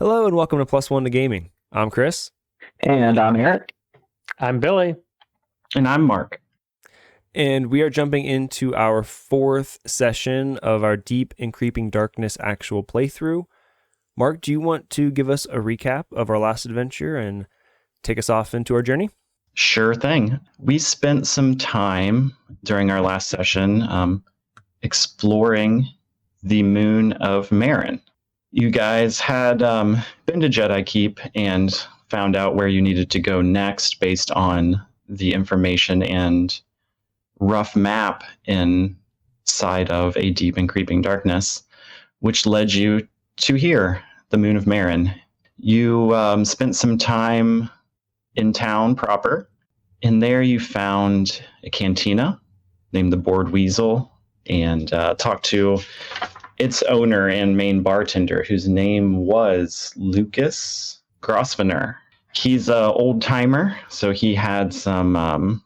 Hello and welcome to Plus One to Gaming. I'm Chris. And I'm Aurick. I'm Billy. And I'm Mark. And we are jumping into our fourth session of our Deep and Creeping Darkness actual playthrough. Mark, do you want to give us a recap of our last adventure and take us off into our journey? Sure thing. We spent some time during our last session exploring the moon of Marin. You guys had been to Jedi Keep and found out where you needed to go next based on the information and rough map inside of a Deep and Creeping Darkness, which led you to here, the moon of Marin. You spent some time in town proper. In there you found a cantina named the Bored Weasel and talked to its owner and main bartender, whose name was Lucas Grosvenor. He's an old timer, so he had some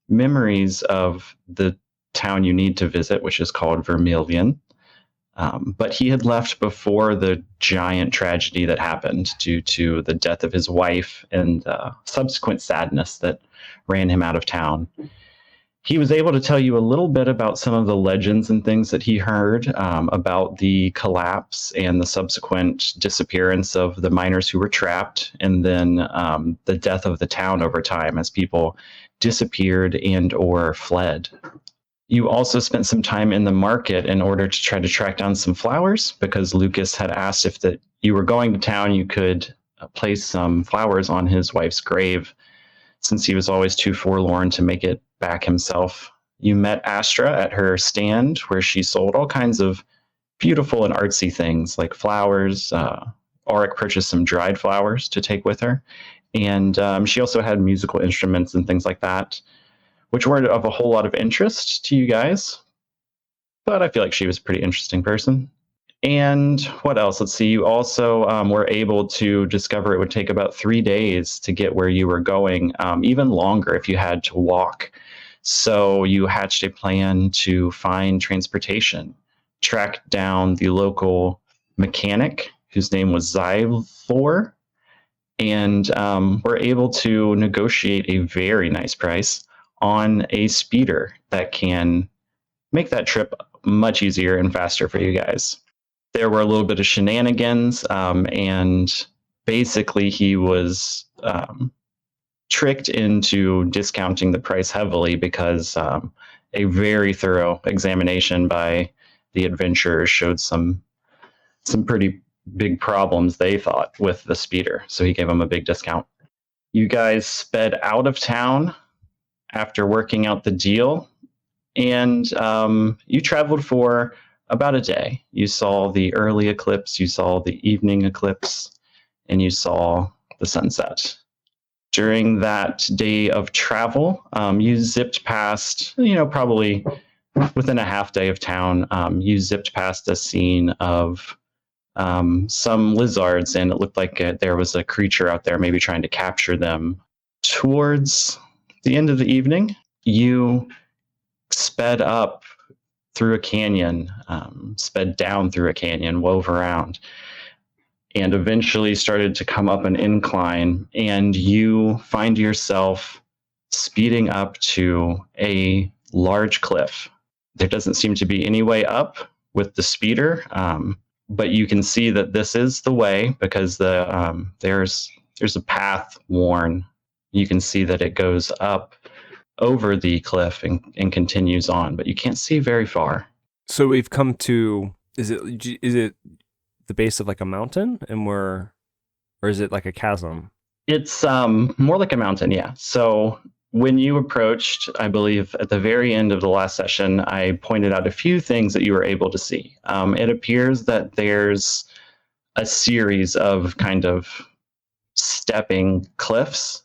memories of the town you need to visit, which is called Vermilion. But he had left before the giant tragedy that happened due to the death of his wife and subsequent sadness that ran him out of town. He was able to tell you a little bit about some of the legends and things that he heard about the collapse and the subsequent disappearance of the miners who were trapped, and then the death of the town over time as people disappeared and or fled. You also spent some time in the market in order to try to track down some flowers, because Lucas had asked if you were going to town, you could place some flowers on his wife's grave, since he was always too forlorn to make it back himself. You met Astra at her stand, where she sold all kinds of beautiful and artsy things like flowers. Aurick purchased some dried flowers to take with her. And she also had musical instruments and things like that, which weren't of a whole lot of interest to you guys. But I feel like she was a pretty interesting person. And what else? Let's see. You also were able to discover it would take about 3 days to get where you were going, even longer if you had to walk. So you hatched a plan to find transportation, track down the local mechanic, whose name was Xylor, and were able to negotiate a very nice price on a speeder that can make that trip much easier and faster for you guys. There were a little bit of shenanigans, and basically he was tricked into discounting the price heavily because a very thorough examination by the adventurers showed some pretty big problems, they thought, with the speeder. So he gave them a big discount. You guys sped out of town after working out the deal, and you traveled for about a day. You saw the early eclipse, you saw the evening eclipse, and you saw the sunset. During that day of travel, you zipped past, probably within a half day of town, you zipped past a scene of some lizards, and it looked like there was a creature out there maybe trying to capture them. Towards the end of the evening, you sped up through a canyon, sped down through a canyon, wove around, and eventually started to come up an incline, and you find yourself speeding up to a large cliff. There doesn't seem to be any way up with the speeder, but you can see that this is the way, because there's a path worn. You can see that it goes up over the cliff and continues on, but you can't see very far. So we've come to, is it the base of like a mountain, or is it like a chasm? It's more like a mountain, yeah. So when you approached, I believe at the very end of the last session, I pointed out a few things that you were able to see. It appears that there's a series of kind of stepping cliffs,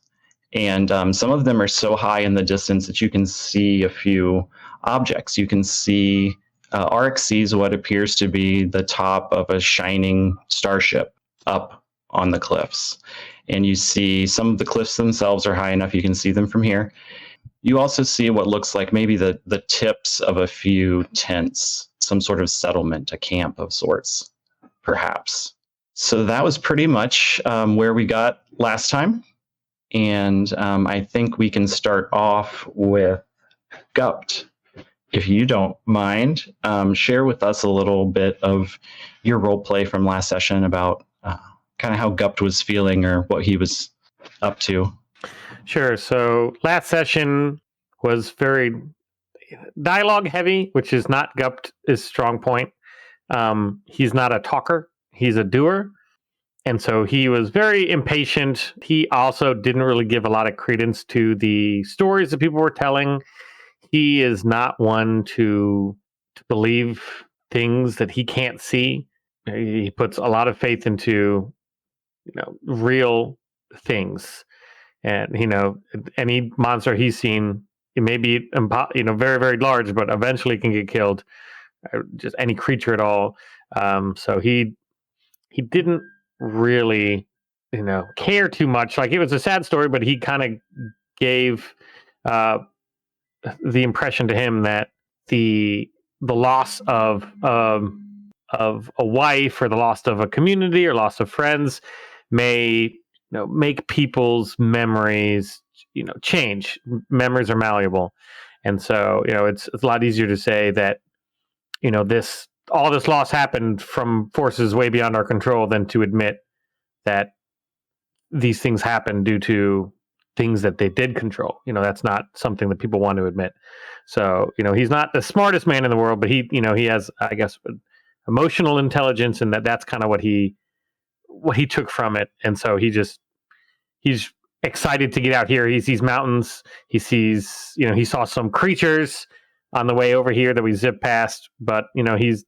and some of them are so high in the distance that you can see a few objects. You can see, Aurick sees what appears to be the top of a shining starship up on the cliffs. And you see some of the cliffs themselves are high enough you can see them from here. You also see what looks like maybe the tips of a few tents, some sort of settlement, a camp of sorts, perhaps. So that was pretty much where we got last time. And I think we can start off with Gupt. If you don't mind, share with us a little bit of your role play from last session about kind of how Gupt was feeling or what he was up to. Sure. So last session was very dialogue heavy, which is not Gupt's strong point. He's not a talker, he's a doer. And so he was very impatient. He also didn't really give a lot of credence to the stories that people were telling. He is not one to believe things that he can't see. He puts a lot of faith into, real things. And, any monster he's seen, it may be, very, very large, but eventually can get killed. Just any creature at all. So he didn't really, care too much. Like, it was a sad story, but he kind of gave the impression to him that the loss of a wife, or the loss of a community, or loss of friends may make people's memories change. Memories are malleable, and so it's a lot easier to say that all this loss happened from forces way beyond our control than to admit that these things happened due to things that they did control. That's not something that people want to admit. So, he's not the smartest man in the world, but he has, I guess, emotional intelligence, and that's kind of what he took from it. And so he's excited to get out here. He sees mountains. He sees, he saw some creatures on the way over here that we zip past, but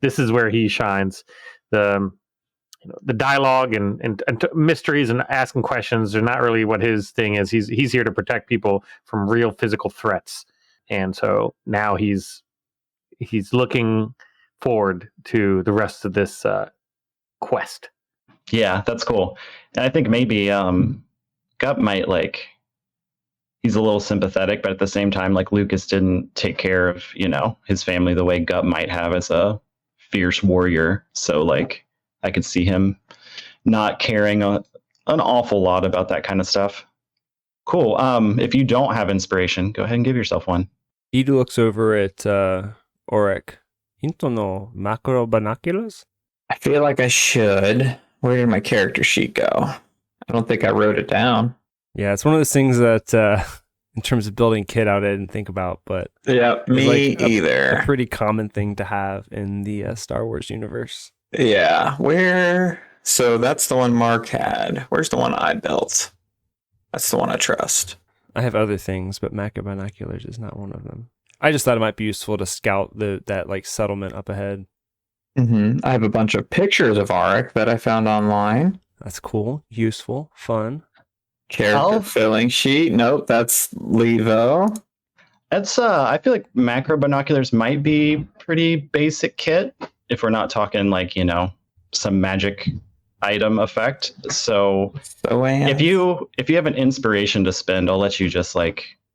this is where he shines. The dialogue and mysteries and asking questions are not really what his thing is. He's here to protect people from real physical threats, and so now he's looking forward to the rest of this quest. Yeah, that's cool. And I think maybe Gupt might he's a little sympathetic, but at the same time, Lucas didn't take care of his family the way Gupt might have as a fierce warrior. So I could see him not caring an awful lot about that kind of stuff. Cool. If you don't have inspiration, go ahead and give yourself one. Bidu looks over at Aurick. Into no macro binoculars? I feel like I should. Where did my character sheet go? I don't think I wrote it down. Yeah, it's one of those things that in terms of building kit out, I didn't think about, but yeah, me either. A pretty common thing to have in the Star Wars universe. Yeah, where? So that's the one Mark had. Where's the one I built? That's the one I trust. I have other things, but macro binoculars is not one of them. I just thought it might be useful to scout that settlement up ahead. Mm-hmm. I have a bunch of pictures of Aurick that I found online. That's cool, useful, fun. Character filling sheet. Nope, that's Levo. That's I feel like macro binoculars might be pretty basic kit if we're not talking some magic item effect. So if you have an inspiration to spend, I'll let you just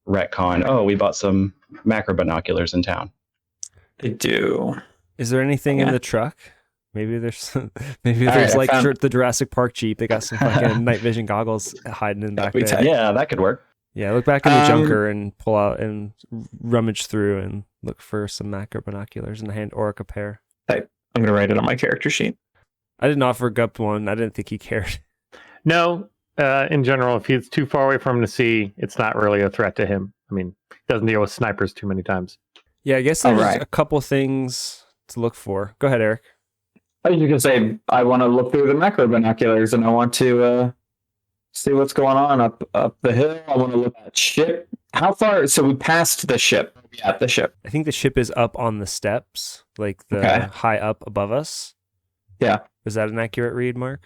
retcon. Oh, we bought some macro binoculars in town. I do. Is there anything in the truck? Maybe there's the Jurassic Park Jeep. They got some fucking night vision goggles hiding in back there. Yeah, that could work. Yeah, look back in the junker and pull out and rummage through and look for some macro binoculars and hand Aurick a pair. I'm going to write it on my character sheet. I didn't offer Gupt one. I didn't think he cared. No, in general, if he's too far away from him to see, it's not really a threat to him. I mean, he doesn't deal with snipers too many times. Yeah, I guess there's a couple things to look for. Go ahead, Eric. I was just going to say, I want to look through the macro binoculars and I want to see what's going on up the hill. I want to look at ship. How far? So we passed the ship. At the ship. I think the ship is up on the steps, high up above us. Yeah. Is that an accurate read, Mark?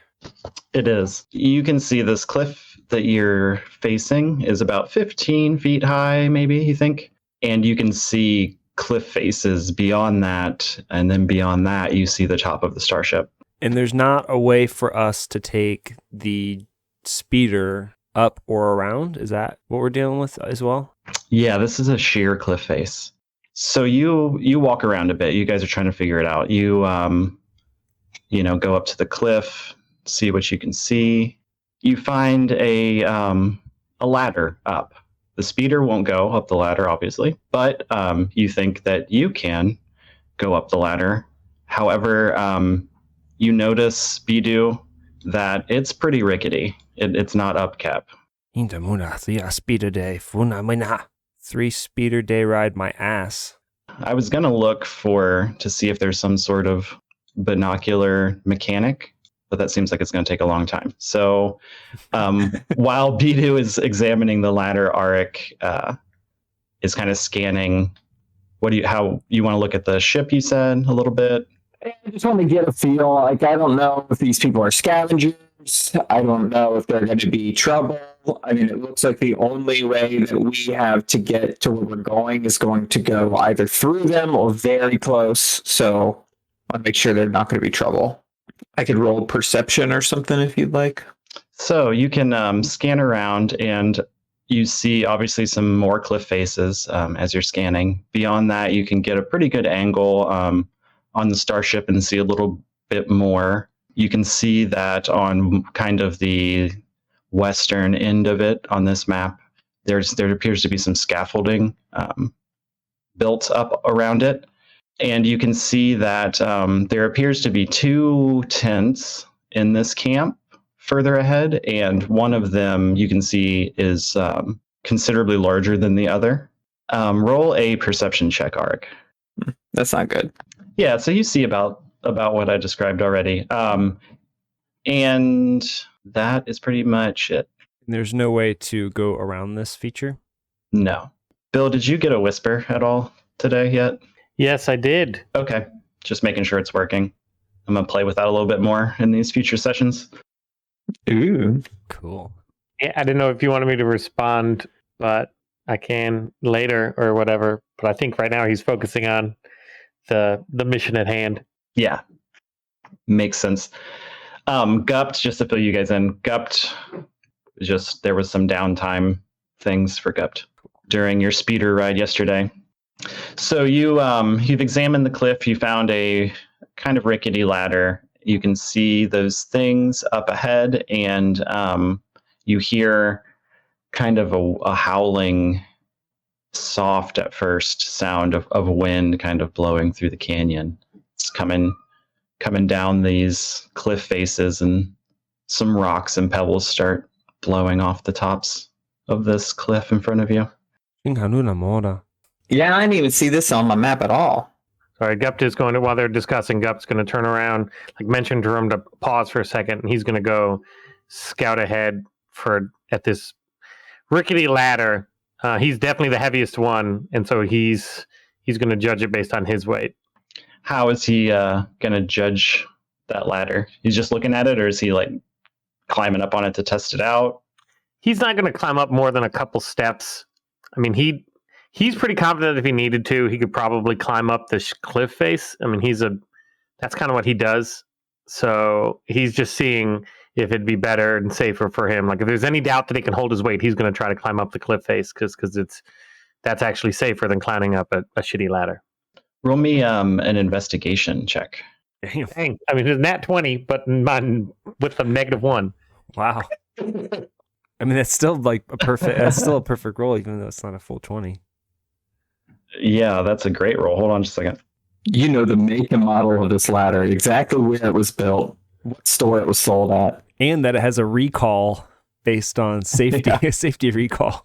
It is. You can see this cliff that you're facing is about 15 feet high, maybe, you think? And you can see cliff faces beyond that, and then beyond that, you see the top of the starship. And there's not a way for us to take the speeder up or around? Is that what we're dealing with as well? Yeah, this is a sheer cliff face. So you walk around a bit. You guys are trying to figure it out. You go up to the cliff, see what you can see. You find a ladder up. The speeder won't go up the ladder, obviously, but you think that you can go up the ladder. However, you notice, Bidu, that it's pretty rickety. It's not upkept. Indamuna, 3 speeder day, funa mina. 3 speeder day ride my ass. I was going to look to see if there's some sort of binocular mechanic, but that seems like it's going to take a long time. So while Bidu is examining the ladder, Aurick is kind of scanning. How you want to look at the ship, you said, a little bit? I just want to get a feel. Like, I don't know if these people are scavengers. I don't know if they're going to be trouble. I mean, it looks like the only way that we have to get to where we're going is going to go either through them or very close. So I want to make sure they're not going to be trouble. I could roll perception or something if you'd like. So you can scan around, and you see obviously some more cliff faces as you're scanning. Beyond that, you can get a pretty good angle on the starship and see a little bit more. You can see that on kind of the western end of it on this map, there appears to be some scaffolding built up around it. And you can see that there appears to be 2 tents in this camp further ahead, and one of them you can see is considerably larger than the other. Roll a perception check, Aurick. That's not good. Yeah, so you see about what I described already. And that is pretty much it. There's no way to go around this feature? No. Bill, did you get a whisper at all today yet? Yes, I did. Okay, just making sure it's working. I'm going to play with that a little bit more in these future sessions. Ooh. Cool. Yeah, I didn't know if you wanted me to respond, but I can later or whatever. But I think right now he's focusing on the mission at hand. Yeah, makes sense. Gubt, just to fill you guys in, Gupt, there was some downtime things for Gupt during your speeder ride yesterday. So you've examined the cliff. You found a kind of rickety ladder. You can see those things up ahead, and you hear kind of a howling, soft at first sound of wind kind of blowing through the canyon. It's coming down these cliff faces, and some rocks and pebbles start blowing off the tops of this cliff in front of you. Yeah, I didn't even see this on my map at all. Sorry, Gupt is going to, while they're discussing, Gupt's going to turn around, like mention to him to pause for a second, and he's going to go scout ahead at this rickety ladder. He's definitely the heaviest one, and so he's going to judge it based on his weight. How is he going to judge that ladder? He's just looking at it, or is he like climbing up on it to test it out? He's not going to climb up more than a couple steps. I mean, he's pretty confident if he needed to, he could probably climb up the cliff face. I mean, that's kind of what he does. So he's just seeing if it'd be better and safer for him. Like if there's any doubt that he can hold his weight, he's going to try to climb up the cliff face because that's actually safer than climbing up a shitty ladder. Roll me an investigation check. Dang. I mean, it's nat 20, but mine with a -1. Wow. I mean, that's still like a perfect. That's still a perfect roll, even though it's not a full 20. Yeah, that's a great roll. Hold on just a second. You know the make and model of this ladder, exactly where it was built, what store it was sold at, and that it has a recall based on safety. Yeah. Safety recall.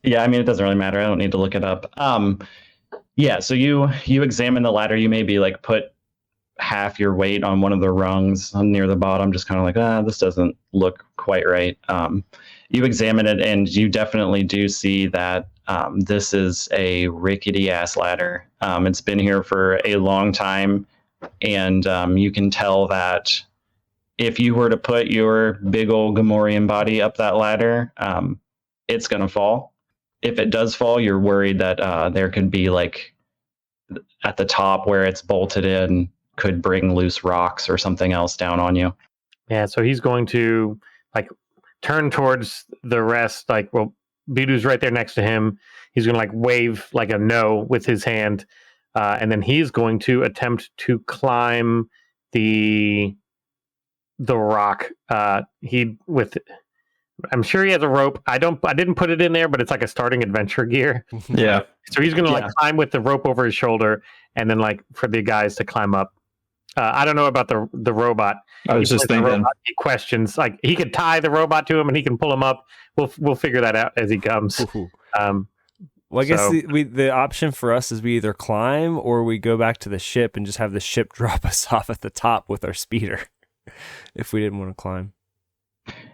Yeah, I mean, it doesn't really matter. I don't need to look it up. Yeah, so you examine the ladder. You maybe like put half your weight on one of the rungs near the bottom, just kind of like, this doesn't look quite right. You examine it, and you definitely do see that this is a rickety ass ladder. It's been here for a long time, and you can tell that if you were to put your big old Gamorrean body up that ladder, it's going to fall. If it does fall, you're worried that there could be like at the top where it's bolted in, could bring loose rocks or something else down on you. Yeah, so he's going to like turn towards the rest. Like, well, Bidu's right there next to him. He's going to like wave like a no with his hand, and then he's going to attempt to climb the the rock. I'm sure he has a rope. I didn't put it in there, but it's like a starting adventure gear. Yeah. So he's gonna Yeah. climb with the rope over his shoulder, and then for the guys to climb up. I don't know about the robot. I was just thinking. He questions he could tie the robot to him and he can pull him up. We'll figure that out as he comes. Well, I guess the option for us is we either climb or we go back to the ship and just have the ship drop us off at the top with our speeder if we didn't want to climb.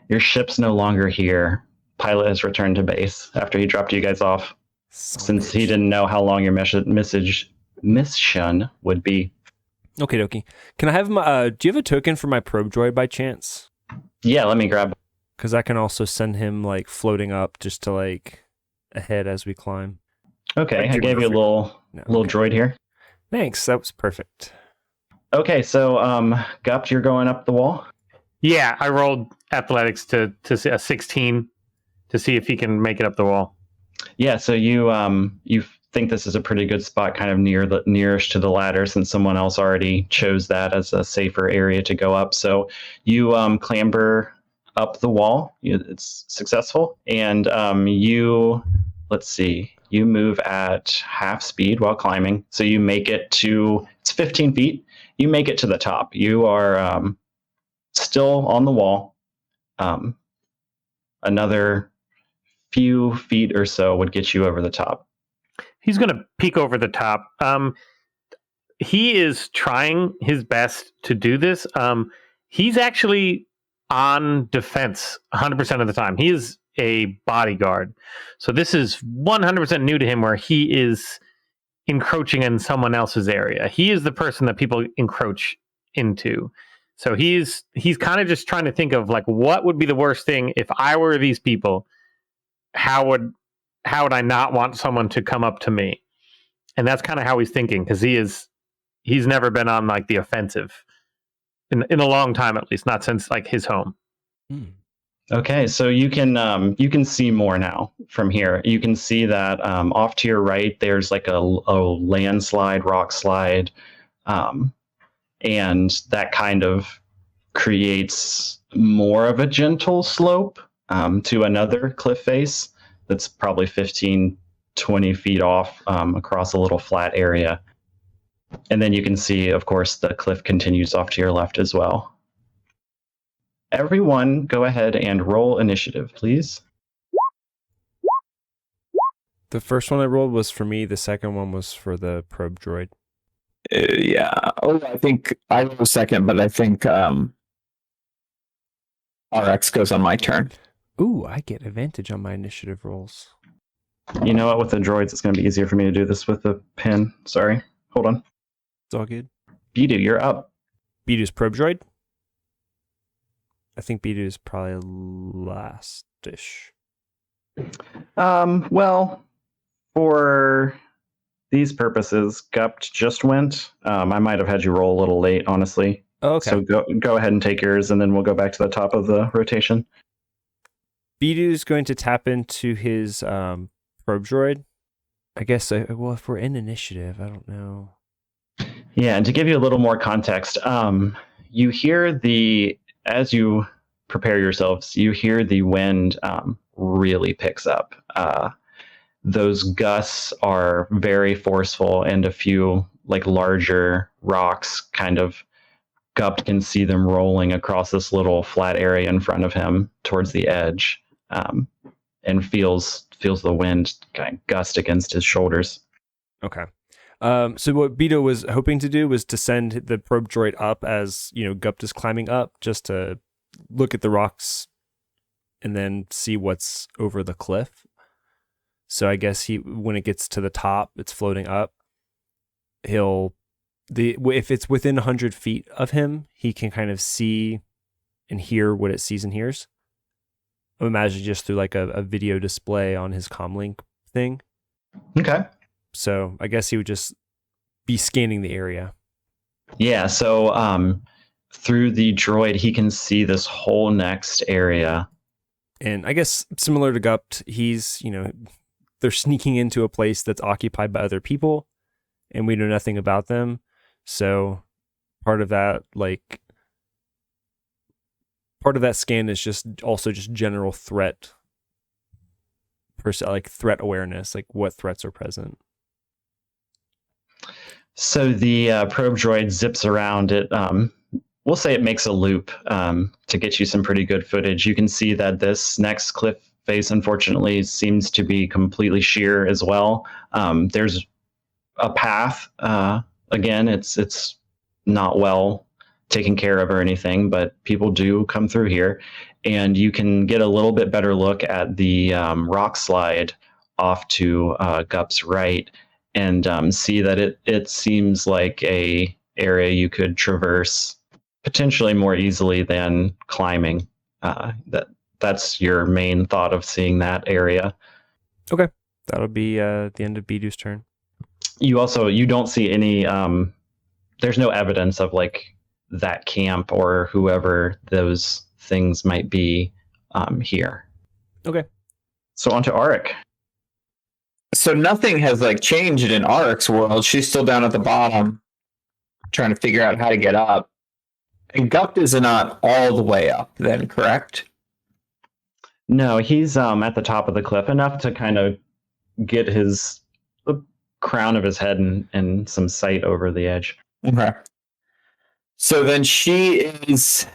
Your ship's no longer here. Pilot has returned to base after he dropped you guys off, since he didn't know how long your mission would be. Okay, dokie. Can I have my? Do you have a token for my probe droid by chance? Yeah, let me grab. Because I can also send him floating up just to ahead as we climb. Okay, I gave you a little droid here. Thanks, that was perfect. Okay, so Gupt, you're going up the wall. Yeah, I rolled athletics to see a 16 to see if he can make it up the wall. Yeah, so you think this is a pretty good spot, kind of nearest to the ladder, since someone else already chose that as a safer area to go up. So you clamber up the wall. It's successful, and you move at half speed while climbing. So you make it to, it's 15 feet. You make it to the top. You are still on the wall. Another few feet or so would get you over the top. He's going to peek over the top. He is trying his best to do this. He's actually on defense 100% of the time. He is a bodyguard. So this is 100% new to him, where he is encroaching in someone else's area. He is the person that people encroach into. So he's kind of just trying to think of what would be the worst thing if I were these people. How would I not want someone to come up to me? And that's kind of how he's thinking, because he's never been on the offensive in a long time, at least not since his home. Okay, so you can see more now from here. You can see that off to your right, there's a landslide, rock slide, and that kind of creates more of a gentle slope to another cliff face that's probably 15, 20 feet off across a little flat area. And then you can see, of course, the cliff continues off to your left as well. Everyone, go ahead and roll initiative, please. The first one I rolled was for me. The second one was for the probe droid. Yeah. Oh, I think I rolled second, but I think RX goes on my turn. Ooh, I get advantage on my initiative rolls. You know what? With the droids, it's going to be easier for me to do this with the pen. Sorry. Hold on. It's all good. Bidu, you're up. Bidu's probe droid? I think Bidu is probably last-ish. Well, for these purposes, Gupt just went. I might have had you roll a little late, honestly. Oh, okay. So go ahead and take yours, and then we'll go back to the top of the rotation. Bidu's going to tap into his probe droid. I guess, well, if we're in initiative, I don't know. Yeah, and to give you a little more context, you hear as you prepare yourselves, you hear the wind really picks up. Those gusts are very forceful, and a few larger rocks kind of, Gupt can see them rolling across this little flat area in front of him towards the edge, and feels the wind kind of gust against his shoulders. Okay. So what Bidu was hoping to do was to send the probe droid up as, Gupt is climbing up, just to look at the rocks and then see what's over the cliff. So I guess when it gets to the top, it's floating up. If it's within 100 feet of him, he can kind of see and hear what it sees and hears. I imagine just through a video display on his comlink thing. Okay. So I guess he would just be scanning the area. Yeah, so through the droid, he can see this whole next area. And I guess similar to Gupt, he's, they're sneaking into a place that's occupied by other people, and we know nothing about them. So part of that, part of that scan is just general threat, like threat awareness, like what threats are present. So the probe droid zips around it. We'll say it makes a loop to get you some pretty good footage. You can see that this next cliff face, unfortunately, seems to be completely sheer as well. There's a path. Again, it's not well taken care of or anything, but people do come through here, and you can get a little bit better look at the rock slide off to Gupt's right, and see that it seems like a area you could traverse potentially more easily than climbing. That's your main thought of seeing that area. Okay, that'll be the end of Bidu's turn. You don't see any. There's no evidence of like that camp or whoever those things might be here. Okay. So on to Aurick. So nothing has like changed in Aurick's world. She's still down at the bottom, trying to figure out how to get up. And Gupt is not all the way up, then, correct? No, he's at the top of the cliff, enough to kind of get the crown of his head and some sight over the edge. Okay. So then she's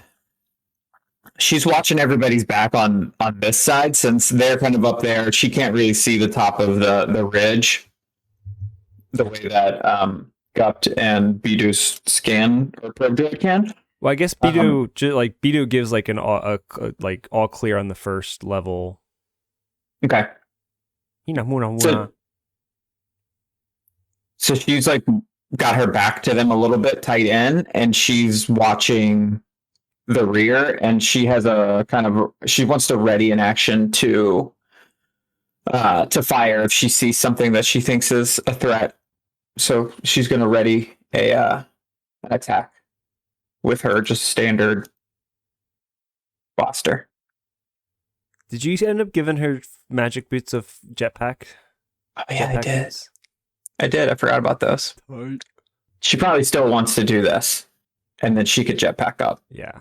watching everybody's back on this side, since they're kind of up there. She can't really see the top of the ridge the way that Gupt and Bidu's scan or probe droid can. Well, I guess Bidu gives like an all clear on the first level. Okay. So she's like got her back to them a little bit tight in, and she's watching the rear, and she has she wants to ready an action to fire if she sees something that she thinks is a threat. So she's going to ready an attack with her just standard blaster. Did you end up giving her magic boots of jetpack? Oh, yeah, I did. Boots? I did. I forgot about those. She probably still wants to do this, and then she could jetpack up. Yeah.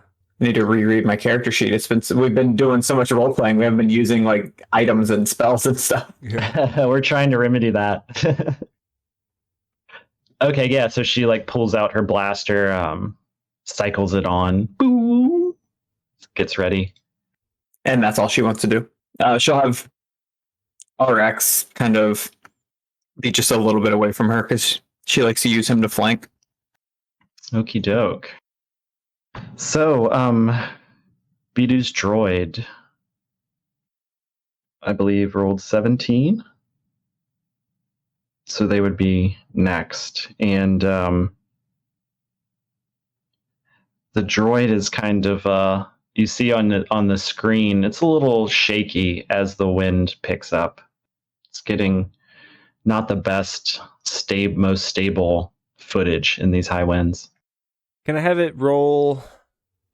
I need to reread my character sheet. We've been doing so much role playing. We haven't been using like items and spells and stuff. Yeah. We're trying to remedy that. Okay, yeah. So she like pulls out her blaster, cycles it on, boom, gets ready, and that's all she wants to do. She'll have Aurick kind of be just a little bit away from her because she likes to use him to flank. Okie doke. So, Bidu's droid, I believe, rolled 17. So they would be next. And the droid is kind of, you see on the screen, it's a little shaky as the wind picks up. It's getting not the best, most stable footage in these high winds. Can I have it roll?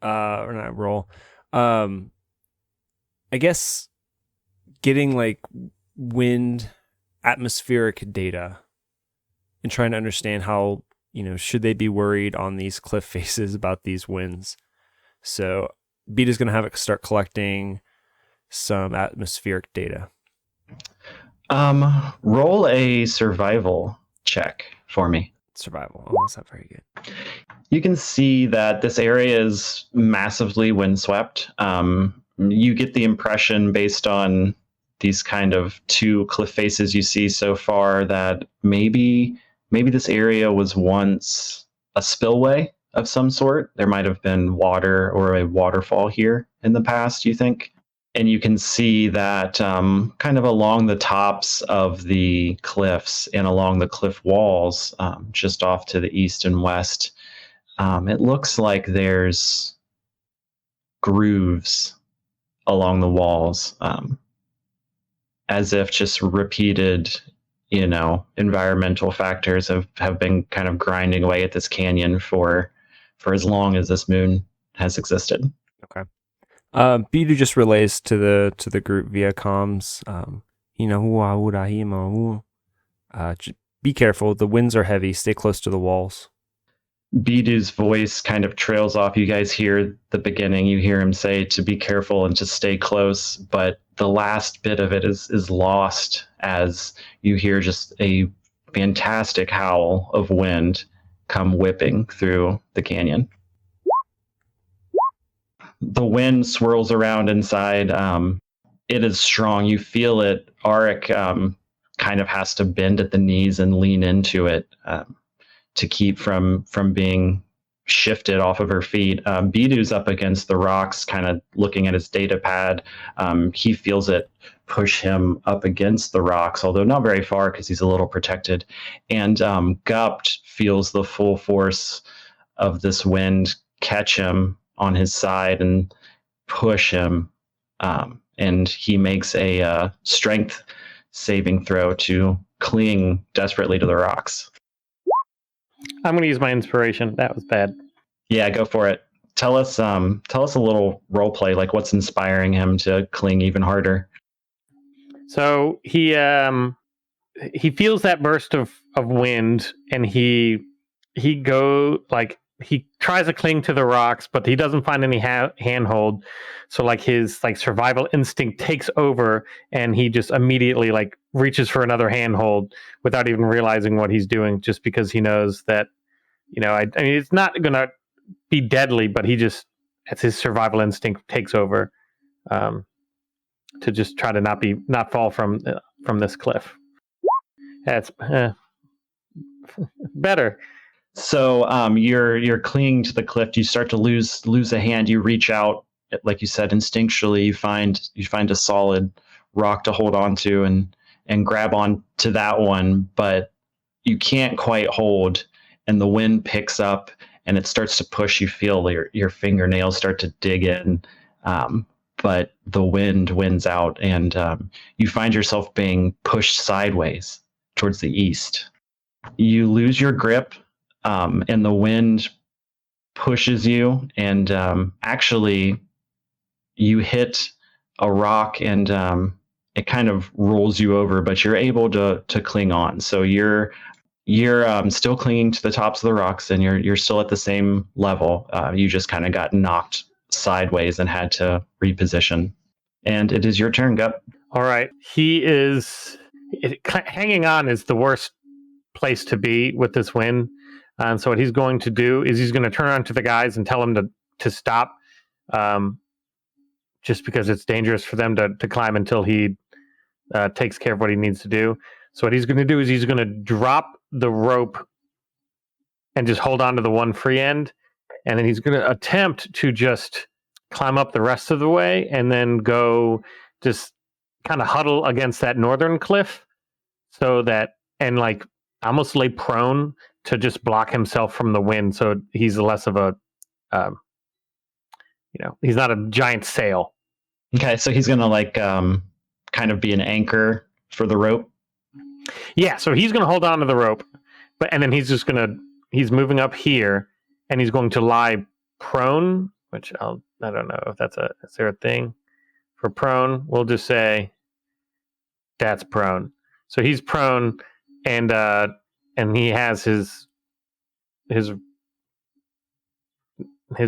Or not roll. I guess getting like wind atmospheric data and trying to understand how, should they be worried on these cliff faces about these winds. So Beta's going to have it start collecting some atmospheric data. Roll a survival check for me. Survival. Oh, that's not very good. You can see that this area is massively windswept. You get the impression based on these kind of two cliff faces you see so far that maybe this area was once a spillway of some sort. There might have been water or a waterfall here in the past, you think? And you can see that kind of along the tops of the cliffs and along the cliff walls, just off to the east and west, it looks like there's grooves along the walls, as if just repeated, environmental factors have been kind of grinding away at this canyon for as long as this moon has existed. Okay. Bidu just relays to the group via comms. Be careful. The winds are heavy. Stay close to the walls. Bidu's voice kind of trails off. You guys hear the beginning. You hear him say to be careful and to stay close, but the last bit of it is lost as you hear just a fantastic howl of wind come whipping through the canyon. The wind swirls around inside. It is strong. You feel it. Aurick kind of has to bend at the knees and lean into it to keep from being shifted off of her feet. Bidu's up against the rocks, kind of looking at his data pad. He feels it push him up against the rocks, although not very far because he's a little protected. And Gubt feels the full force of this wind catch him on his side and push him. And he makes a strength saving throw to cling desperately to the rocks. I'm going to use my inspiration. That was bad. Yeah, go for it. Tell us a little role play, like what's inspiring him to cling even harder. So he feels that burst of wind, and he tries to cling to the rocks, but he doesn't find any handhold. So like his survival instinct takes over, and he just immediately reaches for another handhold without even realizing what he's doing, just because he knows that, I mean, it's not gonna be deadly, but as his survival instinct takes over, to just try to not fall from this cliff. That's better. So you're clinging to the cliff. You start to lose a hand. You reach out, like you said, instinctually. You find a solid rock to hold on to and grab on to that one, but you can't quite hold. And the wind picks up and it starts to push. You feel your fingernails start to dig in, but the wind wins out, and you find yourself being pushed sideways towards the east. You lose your grip. And the wind pushes you, and actually you hit a rock, and it kind of rolls you over, but you're able to cling on. So you're still clinging to the tops of the rocks, and you're still at the same level. You just kind of got knocked sideways and had to reposition. And it is your turn, Gupt. All right. Hanging on is the worst place to be with this wind. And so what he's going to do is he's going to turn around to the guys and tell them to stop, just because it's dangerous for them to climb until he takes care of what he needs to do. So what he's going to do is he's going to drop the rope and just hold on to the one free end. And then he's going to attempt to just climb up the rest of the way and then go just kind of huddle against that northern cliff, so that, and almost lay prone to just block himself from the wind, so he's less of a, he's not a giant sail. Okay, so he's gonna kind of be an anchor for the rope. Yeah, so he's gonna hold on to the rope, and then he's moving up here, and he's going to lie prone, which I don't know if is there a thing for prone? We'll just say that's prone. So he's prone, and he has his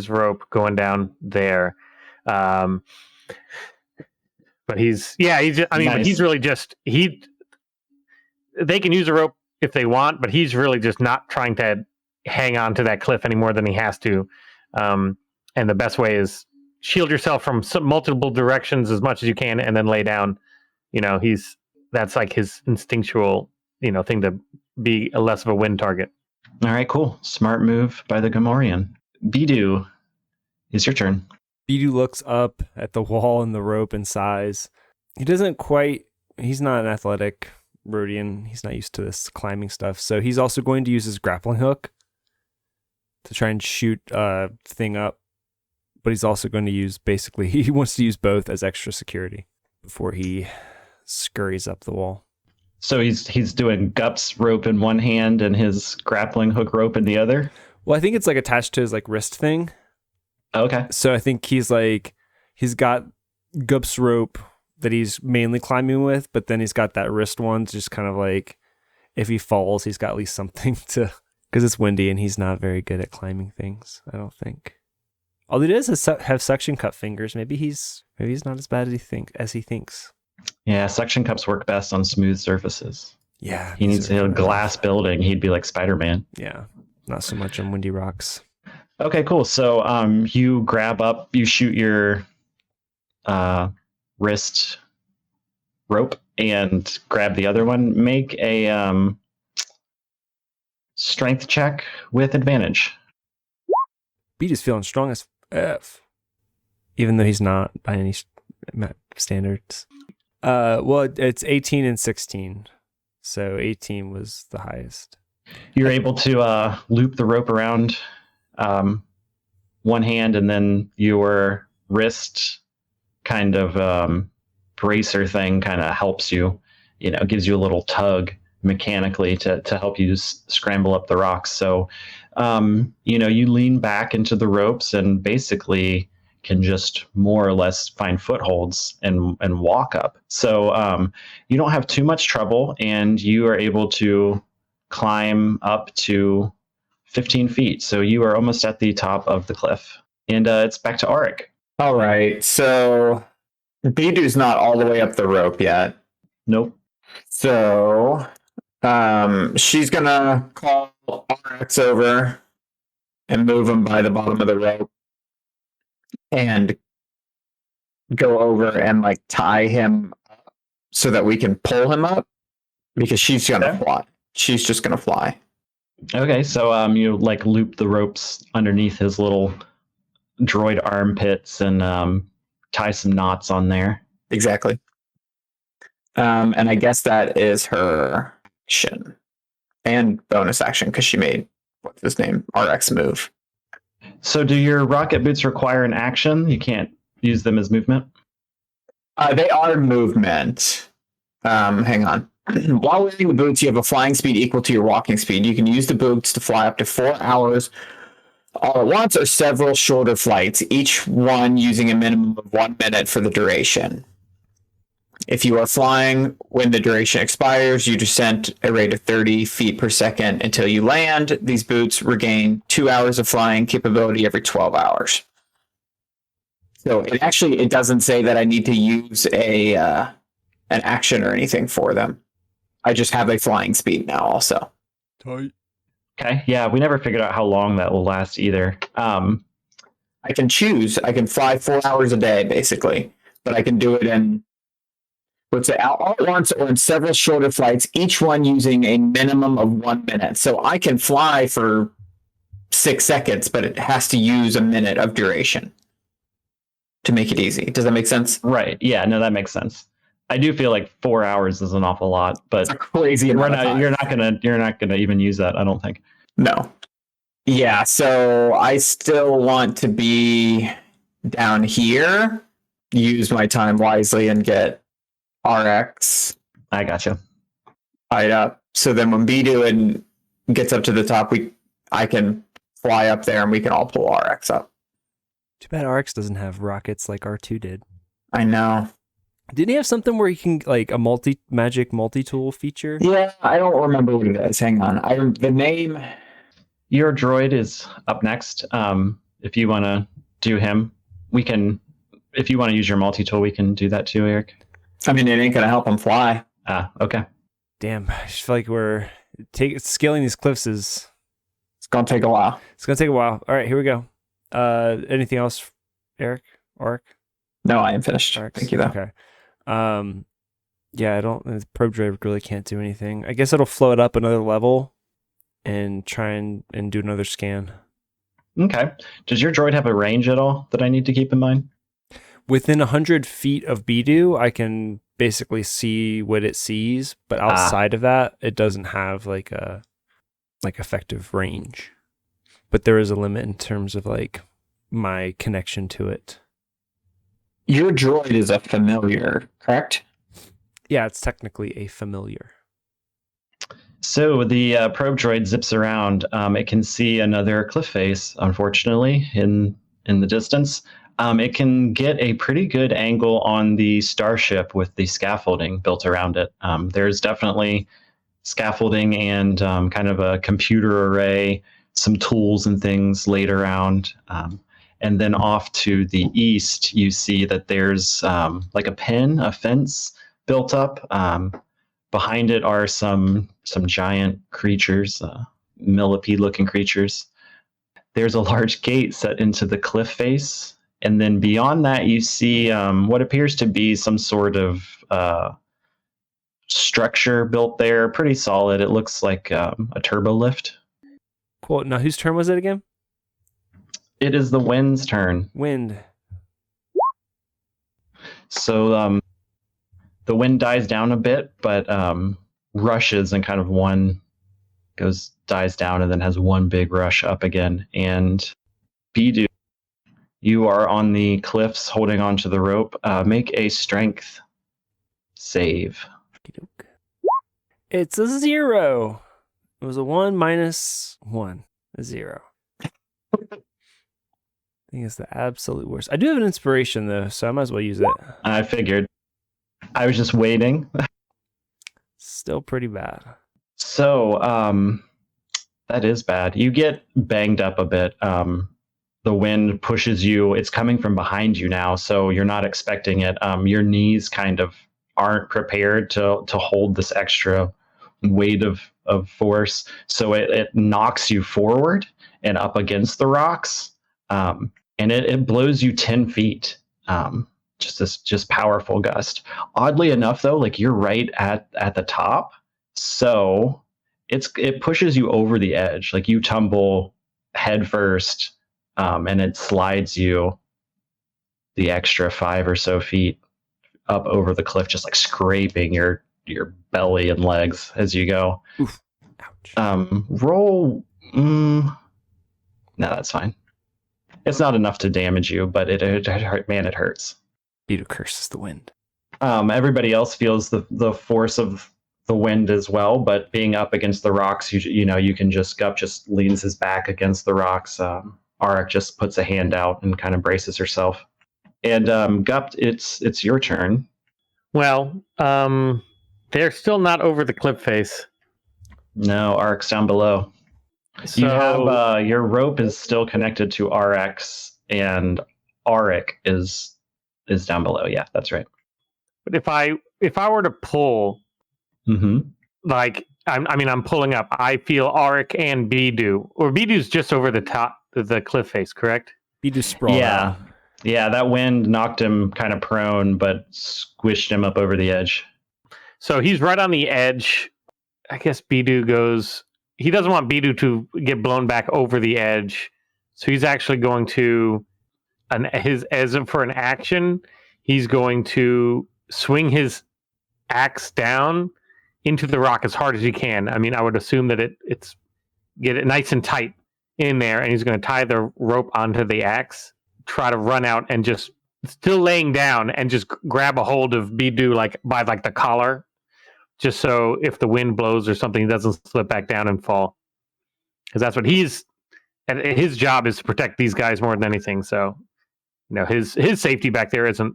rope going down there. But nice. But he's really they can use a rope if they want, but he's really just not trying to hang on to that cliff any more than he has to. And the best way is shield yourself from multiple directions as much as you can, and then lay down. That's his instinctual, thing to be less of a wind target. All right, cool. Smart move by the Gamorrean. Bidu, it's your turn. Bidu looks up at the wall and the rope and sighs. He's not an athletic Rhodian. He's not used to this climbing stuff. So he's also going to use his grappling hook to try and shoot a thing up. But he's also going to he wants to use both as extra security before he scurries up the wall. So he's doing Gupt's rope in one hand and his grappling hook rope in the other? Well, I think it's attached to his wrist thing. Okay. So I think he's got Gupt's rope that he's mainly climbing with, but then he's got that wrist one, just kind of if he falls, he's got at least something to Because it's windy and he's not very good at climbing things, I don't think. All he does is have suction cup fingers. Maybe he's not as bad as he thinks. Yeah, suction cups work best on smooth surfaces. Yeah. He needs a glass building. He'd be like Spider-Man. Yeah. Not so much on windy rocks. Okay, cool. So you grab up, you shoot your wrist rope and grab the other one. Make a strength check with advantage. Bidu's feeling strong as F. Even though he's not by any standards. Well, it's 18 and 16. So 18 was the highest. You're able to loop the rope around one hand, and then your wrist kind of bracer thing kind of helps you, gives you a little tug mechanically to help you scramble up the rocks. So, you lean back into the ropes and basically can just more or less find footholds and walk up. So you don't have too much trouble, and you are able to climb up to 15 feet. So you are almost at the top of the cliff. And it's back to Aurick. All right. So Bidu's not all the way up the rope yet. Nope. So she's going to call Aurick over and move him by the bottom of the rope and go over and like tie him up so that we can pull him up, because she's going to fly. She's just going to fly. Okay, so you like loop the ropes underneath his little droid armpits and tie some knots on there. Exactly. And I guess that is her action and bonus action, because she made, what's his name, RX move. So do your rocket boots require an action? You can't use them as movement? They are movement. Hang on. While wearing the boots, you have a flying speed equal to your walking speed. You can use the boots to fly up to 4 hours all at once, or several shorter flights, each one using a minimum of 1 minute for the duration. If you are flying when the duration expires, you descend at a rate of 30 feet per second until you land. These boots regain 2 hours of flying capability every 12 hours. So it doesn't say that I need to use an action or anything for them. I just have a flying speed now also. Tight. Okay, yeah, we never figured out how long that will last either. I can choose. I can fly 4 hours a day, basically. But I can do it in, all at once or in several shorter flights, each one using a minimum of 1 minute. So I can fly for 6 seconds, but it has to use a minute of duration to make it easy. Does that make sense? Right, yeah, no, that makes sense. I do feel like 4 hours is an awful lot, but it's a crazy amount of time. You're not gonna even use that, I don't think. No. Yeah, so I still want to be down here, use my time wisely, and get RX. I gotcha. Tied up. So then when Bidu gets up to the top, I can fly up there and we can all pull RX up. Too bad RX doesn't have rockets like R2 did. I know. Didn't he have something where he can, like, a magic multi-tool feature? Yeah, I don't remember what it is. Hang on. The name. Your droid is up next. If you want to do him, we can. If you want to use your multi-tool, we can do that too, Eric. I mean, it ain't going to help him fly. Ah, okay. Damn, I just feel like we're scaling these cliffs is... It's going to take a while. It's going to take a while. All right, here we go. Anything else, Eric? Aurick? No, I am finished. Aurick? Thank you, though. Okay. Yeah, the probe droid really can't do anything. I guess it'll float up another level and try and do another scan. Okay. Does your droid have a range at all that I need to keep in mind? Within 100 feet of Bidu, I can basically see what it sees, but outside of that, it doesn't have like effective range. But there is a limit in terms of like my connection to it. Your droid is a familiar, correct? Yeah, it's technically a familiar. So the probe droid zips around. It can see another cliff face, unfortunately, in the distance. It can get a pretty good angle on the starship with the scaffolding built around it. There's definitely scaffolding and kind of a computer array, some tools and things laid around. And then off to the east, you see that there's like a fence built up. Behind it are some giant creatures, millipede-looking creatures. There's a large gate set into the cliff face. And then beyond that, you see what appears to be some sort of structure built there. Pretty solid. It looks like a turbo lift. Cool. Now, whose turn was it again? It is the wind's turn. Wind. So the wind dies down a bit, but rushes and kind of dies down and then has one big rush up again. And Bidu, you are on the cliffs holding onto the rope. Make a strength save. It's a 0. It was a 1 minus 1. A 0. I think it's the absolute worst. I do have an inspiration, though, so I might as well use it. I figured. I was just waiting. Still pretty bad. So, that is bad. You get banged up a bit. The wind pushes you. It's coming from behind you now, so you're not expecting it. Your knees kind of aren't prepared to hold this extra weight of force. So it knocks you forward and up against the rocks. And it blows you 10 feet. Just powerful gust. Oddly enough, though, like you're right at the top, so it pushes you over the edge. Like you tumble head first, and it slides you the extra 5 or so feet up over the cliff, just like scraping your belly and legs as you go. Oof. Ouch. Roll. No, that's fine. It's not enough to damage you, but it hurts. Bidu curses the wind. Everybody else feels the force of the wind as well, but being up against the rocks, you can Gupt just leans his back against the rocks. Aurick just puts a hand out and kind of braces herself. And Gupt, it's your turn. Well, they're still not over the cliff face. No, Aurick's down below. So, You have your rope is still connected to RX, and Aurick is down below. Yeah, that's right. but if I were to pull, Mm-hmm. like I'm pulling up, I feel Aurick and Bidu, or Bidu's just over the top of the cliff face, correct? Bidu sprawl. Yeah. Yeah, that wind knocked him kind of prone, but squished him up over the edge. So he's right on the edge. I guess Bidu goes. He doesn't want Bidu to get blown back over the edge, so he's actually going to, for an action, he's going to swing his axe down into the rock as hard as he can. I mean, I would assume that it's get it nice and tight in there, and he's going to tie the rope onto the axe, try to run out and just still laying down and just grab a hold of Bidu by the collar, just so if the wind blows or something, he doesn't slip back down and fall. Because that's what his job is, to protect these guys more than anything. So, his safety back there isn't,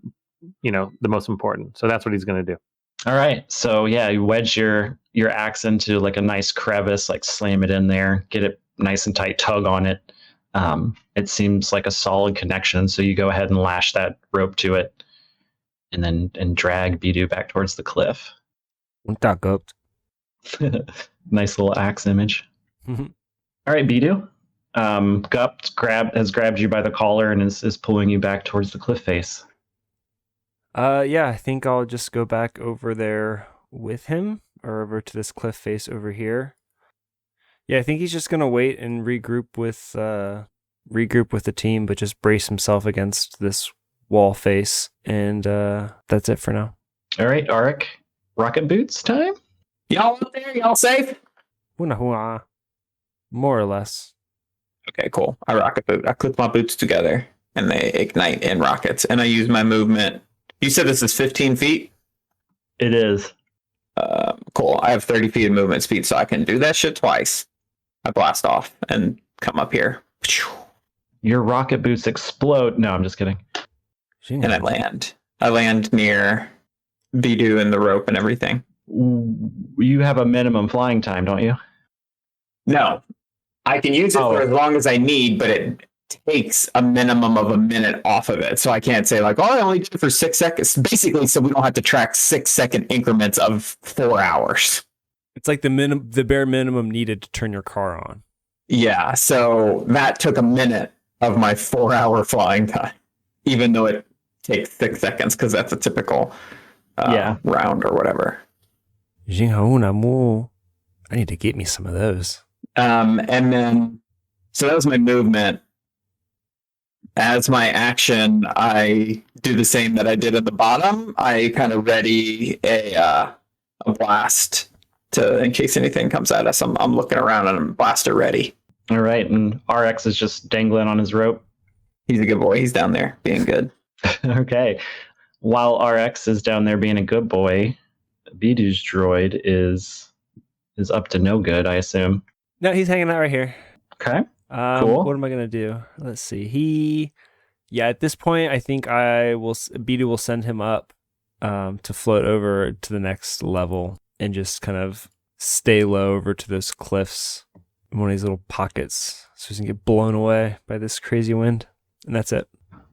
the most important. So that's what he's going to do. All right. So yeah, you wedge your axe into like a nice crevice, like slam it in there, get it nice and tight, tug on it. It seems like a solid connection. So you go ahead and lash that rope to it and drag Bidu back towards the cliff. Gupt. Nice little axe image. All right, Bidu. Gupt has grabbed you by the collar and is pulling you back towards the cliff face. Yeah, I think I'll just go back over there with him, or over to this cliff face over here. Yeah, I think he's just gonna wait and regroup with the team, but just brace himself against this wall face, and that's it for now. All right, Aurick, rocket boots time. Y'all up there? Y'all safe? Huna. More or less. Okay, cool. I rocket boot. I clip my boots together, and they ignite in rockets. And I use my movement. You said this is 15 feet? It is. Cool. I have 30 feet of movement speed, so I can do that shit twice. I blast off and come up here. Your rocket boots explode. No, I'm just kidding. And I land. I land near Bidu and the rope and everything. You have a minimum flying time, don't you? No, I can use it for as long as I need, but it takes a minimum of a minute off of it. So I can't say like, oh, I only did it for 6 seconds. Basically, so we don't have to track 6-second increments of 4 hours. It's like the bare minimum needed to turn your car on. Yeah, so that took a minute of my 4-hour flying time, even though it takes 6 seconds because that's a typical round or whatever. I need to get me some of those. And then, so that was my movement. As my action, I do the same that I did at the bottom. I kind of ready a blast in case anything comes at us. I'm looking around and I'm blaster ready. All right, and RX is just dangling on his rope. He's a good boy. He's down there being good. Okay. While RX is down there being a good boy, Bidu's droid is up to no good, I assume. No, he's hanging out right here. Okay. Cool. What am I gonna do? Let's see. At this point, I think Bidu will send him up to float over to the next level and just kind of stay low over to those cliffs in one of these little pockets so he doesn't get blown away by this crazy wind. And that's it.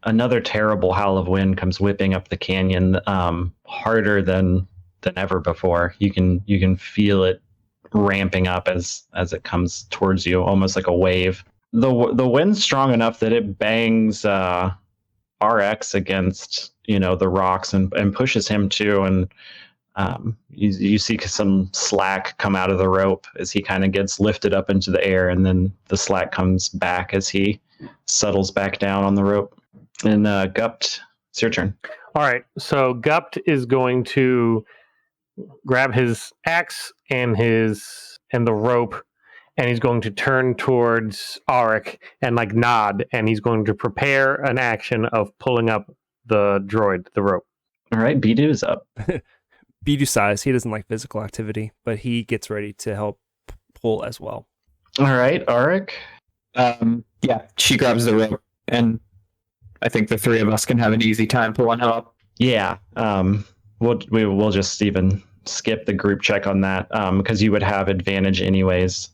Another terrible howl of wind comes whipping up the canyon, harder than ever before. You can feel it ramping up as it comes towards you, almost like a wave. The wind's strong enough that it bangs RX against the rocks and pushes him too. And you see some slack come out of the rope as he kind of gets lifted up into the air, and then the slack comes back as he settles back down on the rope. And Gupt, it's your turn. All right, so Gupt is going to grab his axe and the rope, and he's going to turn towards Aurick and nod, and he's going to prepare an action of pulling up the rope. All right, Bidu's up. Bidu size. He doesn't like physical activity, but he gets ready to help pull as well. All right, Aurick. Yeah, she grabs the rope, and I think the three of us can have an easy time pulling him up. Yeah. We'll just even skip the group check on that because you would have advantage anyways,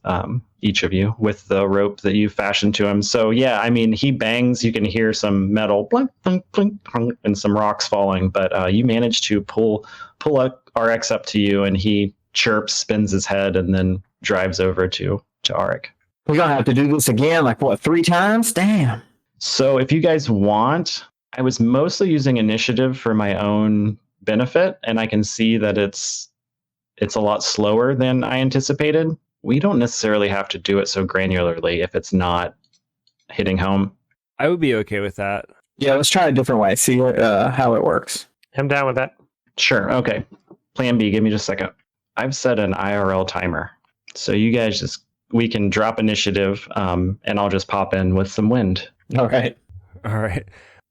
each of you, with the rope that you fashioned to him. So yeah, I mean, he bangs. You can hear some metal blink, blink, blink, blink, and some rocks falling, but you manage to pull RX up to you, and he chirps, spins his head, and then drives over to Aurick. We're gonna have to do this again, 3 times? Damn. So if you guys want, I was mostly using initiative for my own benefit, and I can see that it's a lot slower than I anticipated. We don't necessarily have to do it so granularly if it's not hitting home. I would be okay with that. Yeah, let's try a different way. See how it works. I'm down with that. Sure. Okay. Plan B. Give me just a second. I've set an IRL timer, so you guys we can drop initiative, and I'll just pop in with some wind. All right.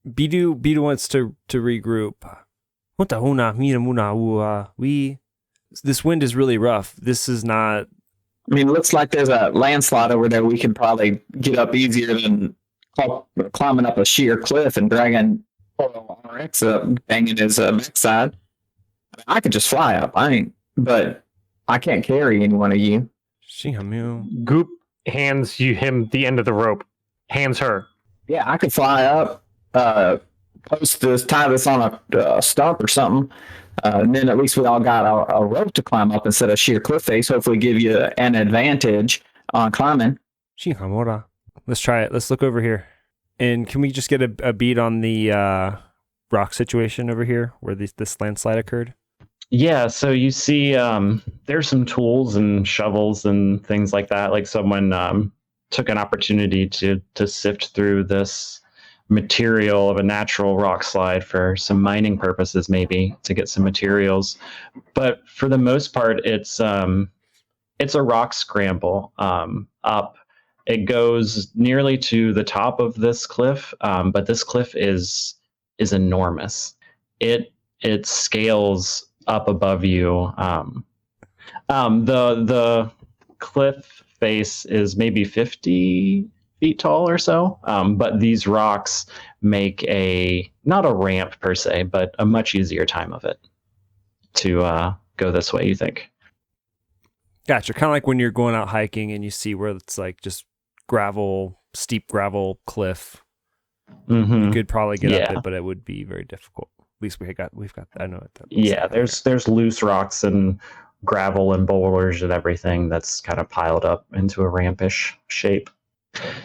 Bidu wants to regroup. This wind is really rough. This is not. I mean, it looks like there's a landslide over there. We can probably get up easier than climbing up a sheer cliff and dragging RX up, banging his backside. I could just fly up. But I can't carry any one of you. Goop hands him the end of the rope. Hands her. Yeah, I could fly up, tie this on a stump or something, and then at least we all got a rope to climb up instead of sheer cliff face. Hopefully give you an advantage on climbing. Let's try it. Let's look over here. And can we just get a beat on the rock situation over here where this landslide occurred? Yeah, so you see there's some tools and shovels and things like that. Like someone took an opportunity to sift through this material of a natural rock slide for some mining purposes, maybe to get some materials. But for the most part, it's a rock scramble up. It goes nearly to the top of this cliff, but this cliff is enormous. It scales up above you. The cliff face is maybe 50 feet tall or so, but these rocks make not a ramp per se, but a much easier time of it to go this way, you think? Gotcha. Kind of like when you're going out hiking and you see where it's like just gravel, steep gravel cliff. Mm-hmm. You could probably get up Yeah. it, but it would be very difficult. At least we've got. I know it. Yeah, there's loose rocks and gravel and boulders and everything that's kind of piled up into a rampish shape.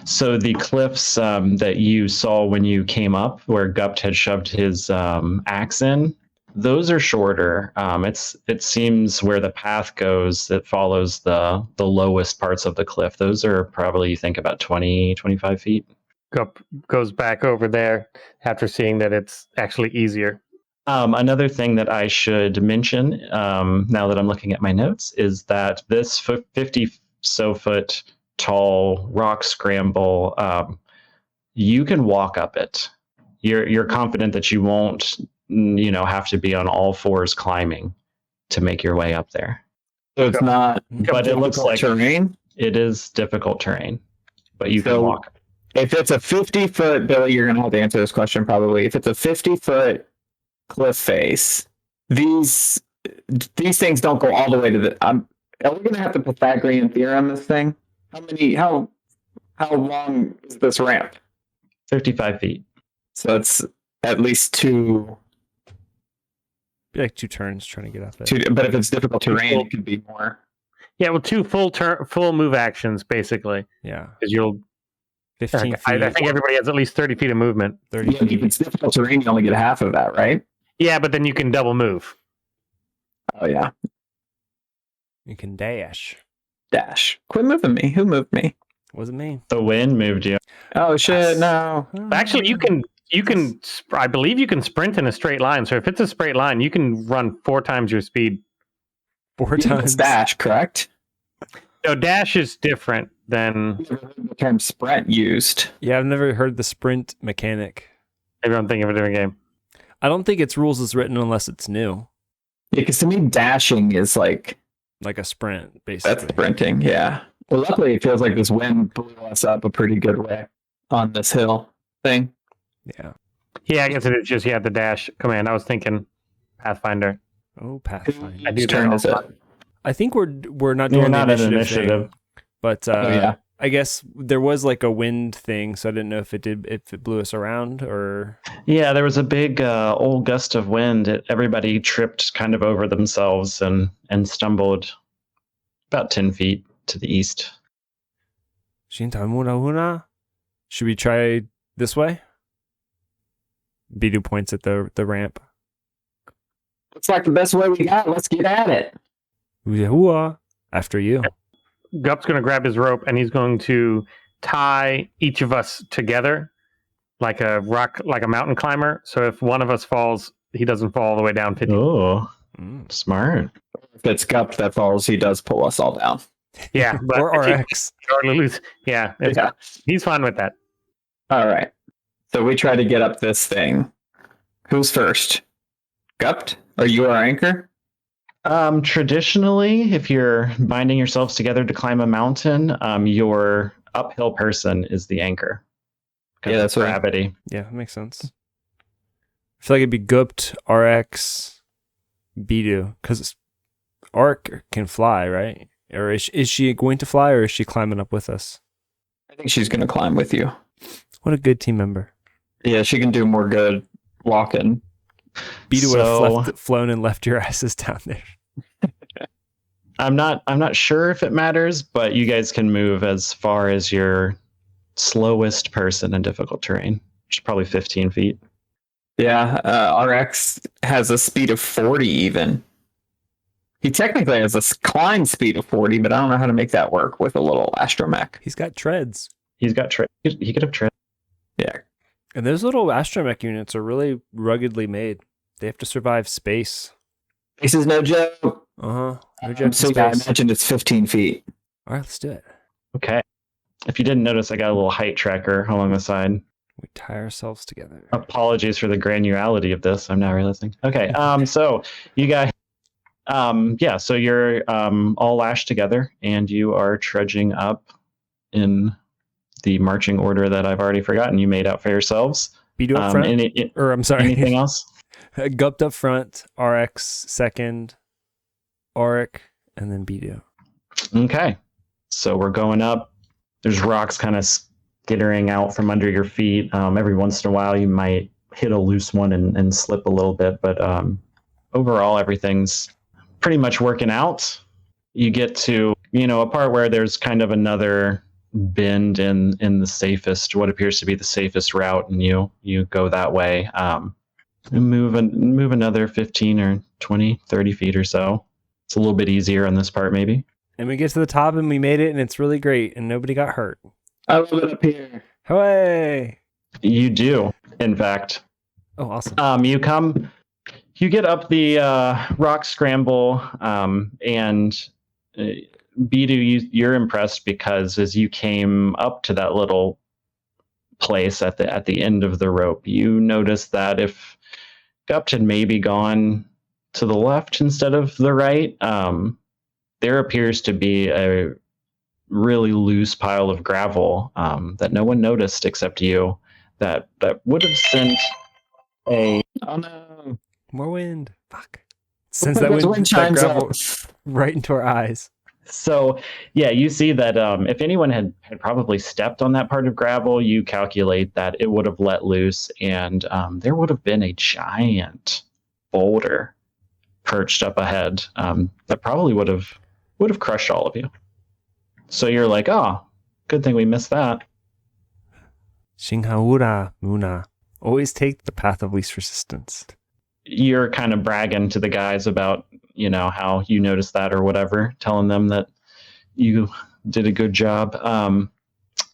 So the cliffs that you saw when you came up, where Gupt had shoved his axe in, those are shorter. It seems where the path goes, it follows the lowest parts of the cliff. Those are probably, you think, about 20, 25 feet. Gup goes back over there after seeing that it's actually easier. Another thing that I should mention, now that I'm looking at my notes, is that this 50 foot tall rock scramble, you can walk up it. You're confident that you won't, have to be on all fours climbing to make your way up there. So it's not, But it looks like terrain. it is difficult terrain, but you can So- walk. If it's a 50-foot, Billy, you're gonna have to answer this question probably. If it's a 50-foot cliff face, these things don't go all the way to the. Are we gonna have the Pythagorean theorem this thing? How long is this ramp? 55 feet. So it's at least two. Be like 2 turns trying to get up it. But if it's difficult terrain, it could be more. Yeah, well, 2 full move actions basically, Yeah, because you'll. 15 feet. I think everybody has at least 30 feet of movement. 30 Yeah, if feet. it's difficult terrain, you only get half of that, right? Yeah, but then you can double move. Oh yeah, You can dash. dash. Quit moving me. Who moved me? Wasn't me. The wind moved you. Oh shit! No. Actually, you can. I believe you can sprint in a straight line. So if it's a straight line, you can run 4 times your speed. 4 It's times. dash, correct? No, dash is different than. I've never heard the term sprint used. Yeah, I've never heard the sprint mechanic. Maybe I'm thinking of a different game. I don't think its rules is written unless it's new, Yeah, because to me, dashing is like like a sprint, basically. that's sprinting. Yeah. Well, luckily, it feels like this wind blew us up a pretty good way on this hill thing. Yeah. Yeah, I guess it is just the dash command. I was thinking Pathfinder. Oh, Pathfinder. I do Whose that turn all is the it? time. I think we're not You're doing not the an initiative, initiative. thing, but Oh yeah. I guess there was like a wind thing, so I didn't know if it blew us around or. Yeah, there was a big old gust of wind. Everybody tripped kind of over themselves and stumbled about 10 feet to the east. Should we try this way? Bidu points at the ramp. Looks like the best way we got. Let's get at it. Hoo-ah. After you. Gup's going to grab his rope and he's going to tie each of us together like a mountain climber. So if one of us falls, he doesn't fall all the way down 50. Oh, Mm. smart. If it's Gupt that falls, he does pull us all down. Yeah, but Or if he RX. hardly lose. Yeah, Yeah. he's fine with that. All right. So we try to get up this thing. Who's first? Gupt? Are you our anchor? Traditionally, if you're binding yourselves together to climb a mountain, your uphill person is the anchor. 'Cause Yeah, of that's right. gravity. Yeah, that makes sense. I feel like it'd be Gupt, RX, Bidu, because Aurick can fly, right? Or is she going to fly, or is she climbing up with us? I think she's going to climb with you. What a good team member. Yeah, she can do more good walking. Bidu would So- have flown and left your asses down there. I'm not sure if it matters, but you guys can move as far as your slowest person in difficult terrain, which is probably 15 feet. Yeah, RX has a speed of 40 even. He technically has a climb speed of 40, but I don't know how to make that work with a little astromech. He's got treads. He's got he could have tread. Yeah. And those little astromech units are really ruggedly made. They have to survive space. This is no joke. Uh-huh. No joke in So yeah, I space. imagine it's 15 feet. All right, let's do it. Okay. If you didn't notice, I got a little height tracker along the side. We tie ourselves together. Apologies for the granularity of this. I'm now realizing. Okay. So you guys, so you're all lashed together and you are trudging up in the marching order that I've already forgotten you made out for yourselves. Bidu up front? Or I'm sorry. Anything else? Gupt up front, RX second, Aurick, and then Bidu. Okay. So we're going up. There's rocks kind of skittering out from under your feet. Every once in a while, you might hit a loose one and slip a little bit. But overall, everything's pretty much working out. You get to, a part where there's kind of another bend in the safest, what appears to be the safest route, and you go that way. Move another 15 or 20, 30 feet or so. It's a little bit easier on this part, maybe. And we get to the top and we made it, and it's really great, and nobody got hurt. I love it up here. Hooray! You do, in fact. Oh, awesome. You get up the rock scramble, and Bidu, you're impressed because as you came up to that little place at the end of the rope, you noticed that if Gubt had maybe gone to the left instead of the right, there appears to be a really loose pile of gravel that no one noticed except you, that would have sent a... Oh no. More wind. Fuck. Since that wind chimes gravel up. right into our eyes. So, yeah, you see that if anyone had probably stepped on that part of gravel, you calculate that it would have let loose, and there would have been a giant boulder perched up ahead that probably would have crushed all of you. So you're like, oh, good thing we missed that. Shinhaura Muna. Always take the path of least resistance. You're kind of bragging to the guys about, how you noticed that or whatever, telling them that you did a good job.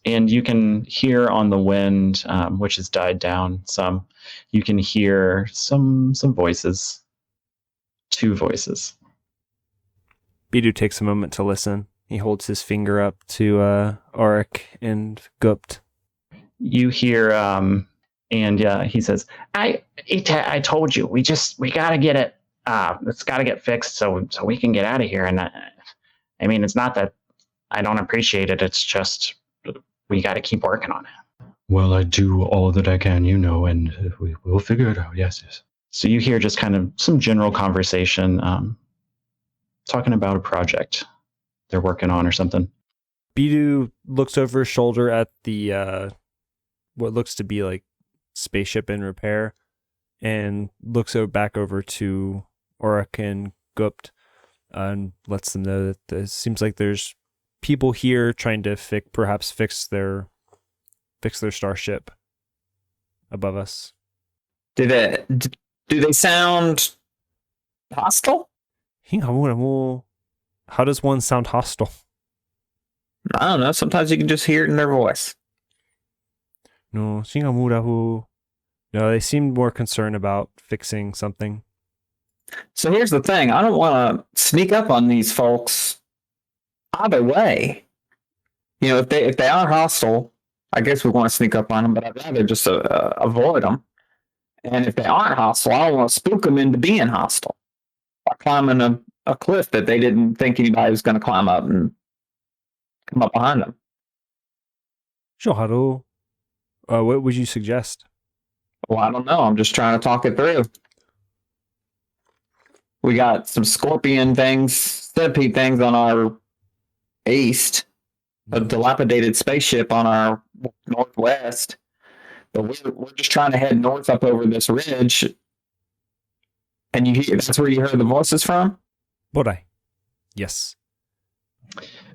And you can hear on the wind, which has died down some, you can hear some voices. 2 voices. Bidu takes a moment to listen. He holds his finger up to Aurick and Gupt. You hear, and he says, I told you, we gotta get it. It's gotta get fixed so we can get out of here. And I mean, it's not that I don't appreciate it. It's just we gotta keep working on it. Well, I do all that I can, and we'll figure it out. Yes. So you hear just kind of some general conversation, talking about a project they're working on or something. Bidu looks over his shoulder at the what looks to be like spaceship in repair, and looks back over to Aurick and Gupt and lets them know that it seems like there's people here trying to fix their starship above us. Do they sound hostile? How does one sound hostile? I don't know. Sometimes you can just hear it in their voice. No, they seem more concerned about fixing something. So here's the thing. I don't want to sneak up on these folks either way. If they are hostile, I guess we want to sneak up on them, but I'd rather just avoid them. And if they aren't hostile, I don't want to spook them into being hostile by climbing a cliff that they didn't think anybody was going to climb up and come up behind them. Sure. What would you suggest? Well, I don't know. I'm just trying to talk it through. We got some scorpion things, centipede things on our east, a dilapidated spaceship on our northwest. But we're just trying to head north up over this ridge. And that's where you heard the voices from? Bodai. Yes.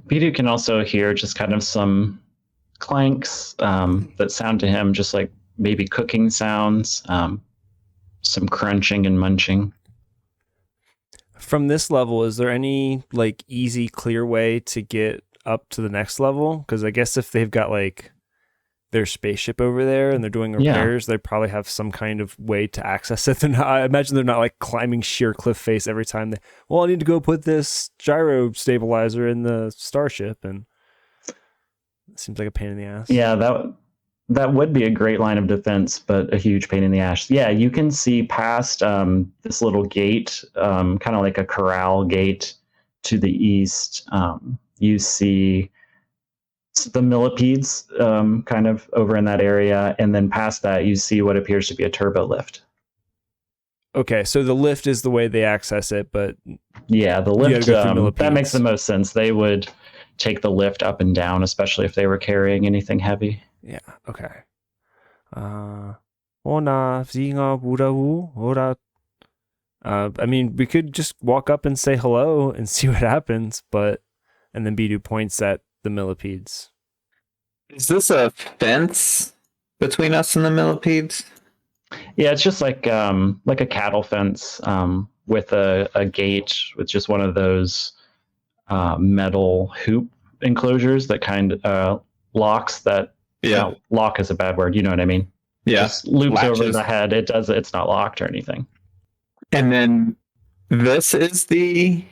Bidu can also hear just kind of some clanks that sound to him just like maybe cooking sounds, some crunching and munching. From this level, is there any like easy, clear way to get up to the next level? Because I guess if they've got like their spaceship over there and they're doing repairs, they probably have some kind of way to access it. I imagine they're not like climbing sheer cliff face every time I need to go put this gyro stabilizer in the starship, and it seems like a pain in the ass. Yeah, that would be a great line of defense, but a huge pain in the ass. Yeah, you can see past this little gate, kind of like a corral gate to the east. You see the millipedes kind of over in that area, and then past that you see what appears to be a turbo lift. Okay, so the lift is the way they access it, but Yeah, the gotta lift, go through that millipedes. makes the most sense. They would take the lift up and down, especially if they were carrying anything heavy. yeah, okay. Ona zinga burawu ora. I mean, we could just walk up and say hello and see what happens, and then Bidu points at the millipedes. Is this a fence between us and the millipedes? Yeah, it's just like a cattle fence with a gate with just one of those metal hoop enclosures that kind of locks that. Yeah. Lock is a bad word. You know what I mean? Yeah. Just loops over Latches. the head. It's not locked or anything. And then this is the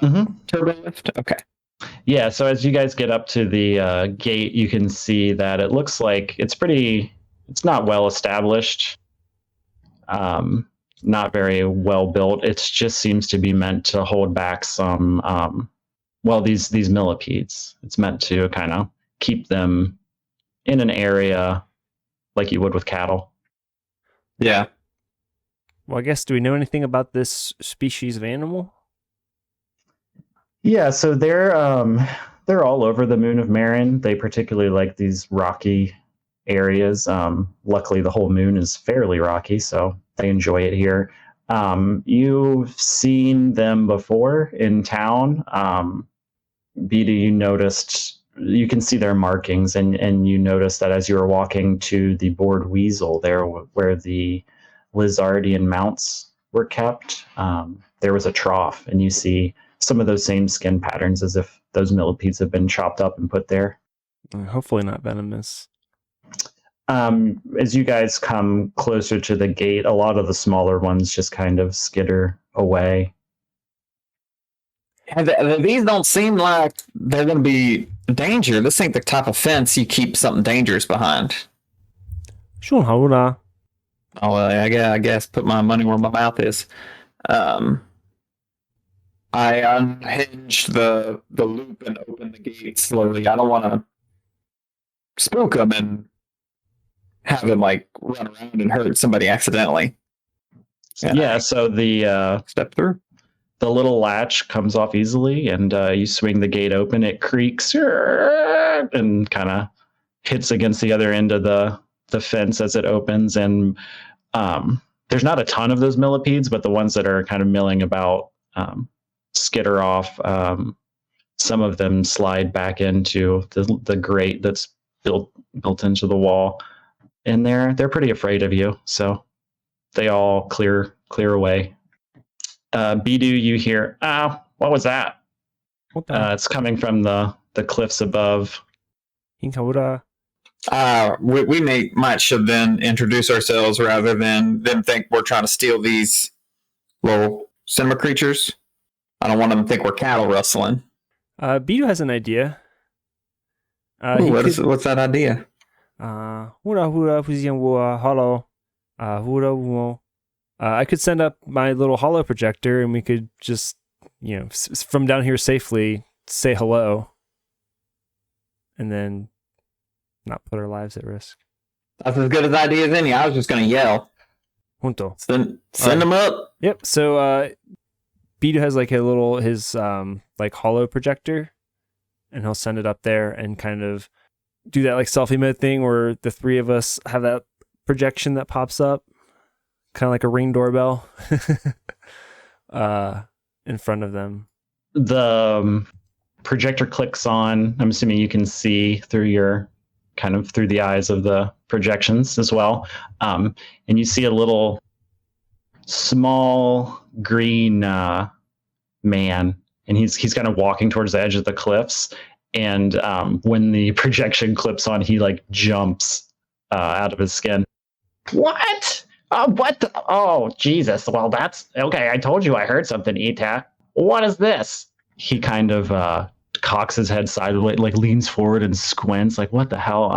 Mm-hmm. turbo lift? Okay. Yeah, so as you guys get up to the gate, you can see that it looks like it's not well established, not very well built. It just seems to be meant to hold back some, these millipedes. It's meant to kind of keep them in an area like you would with cattle. Yeah. Well, I guess, do we know anything about this species of animal? Yeah, so they're all over the moon of Marin. They particularly like these rocky areas. Luckily, the whole moon is fairly rocky, so they enjoy it here. You've seen them before in town. Bidu, you can see their markings, and you notice that as you were walking to the board weasel there, where the Lizardian mounts were kept, there was a trough, and you see some of those same skin patterns as if those millipedes have been chopped up and put there. Hopefully not venomous. As you guys come closer to the gate, a lot of the smaller ones just kind of skitter away. These don't seem like they're going to be danger. This ain't the type of fence you keep something dangerous behind. Schon haura. Oh, well, I guess put my money where my mouth is. I unhinged the loop and opened the gate slowly. I don't want to spook him and have him like run around and hurt somebody accidentally. Yeah, so the Step through. The little latch comes off easily, and you swing the gate open. It creaks and kind of hits against the other end of the fence as it opens. And there's not a ton of those millipedes, but the ones that are kind of milling about skitter off. Some of them slide back into the grate that's built into the wall, and they're pretty afraid of you. So they all clear away. Bidu, you hear, what was that? What the? It's coming from the cliffs above. Hinkaura. We might should then introduce ourselves rather than them think we're trying to steal these little cinema creatures. I don't want them to think we're cattle rustling. Bidu has an idea. What's that idea? Hura hura fuzian wa hollow. Hura wumo. I could send up my little hollow projector, and we could just, from down here safely say hello, and then not put our lives at risk. That's as good as idea as any. I was just going to yell. Junto. Send them up. Yep. So Bidu has like his like hollow projector, and he'll send it up there and kind of do that like selfie mode thing where the three of us have that projection that pops up. Kind of like a Ring doorbell in front of them. The projector clicks on. I'm assuming you can see through the eyes of the projections as well. And you see a little small green man, and he's kind of walking towards the edge of the cliffs. And when the projection clips on, he like jumps out of his skin. What? What? Oh, Jesus. Well, that's okay. I told you I heard something, Ita. What is this? He kind of cocks his head sideways, like leans forward and squints, like, what the hell?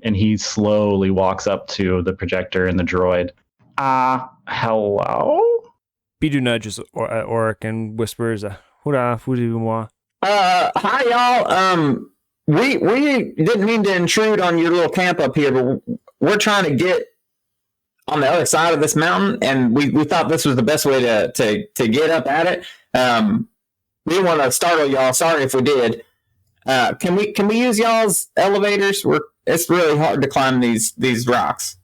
And he slowly walks up to the projector and the droid. Hello? Bidu nudges Aurick and whispers, Hura fuziwa. Hi, y'all. We didn't mean to intrude on your little camp up here, but we're trying to get on the other side of this mountain, and we thought this was the best way to get up at it. We didn't want to startle y'all. Sorry if we did. Can we use y'all's elevators? It's really hard to climb these rocks.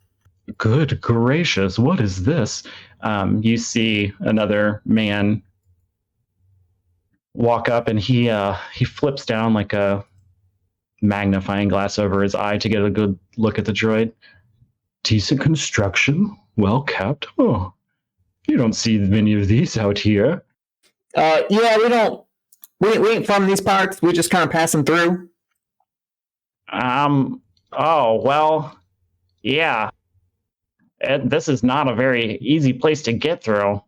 Good gracious, what is this? You see another man walk up, and he flips down like a magnifying glass over his eye to get a good look at the droid. Decent construction, well kept. Oh, you don't see many of these out here. Yeah, we don't. We ain't from these parts. We just kind of passing through. Oh well, yeah. This is not a very easy place to get through.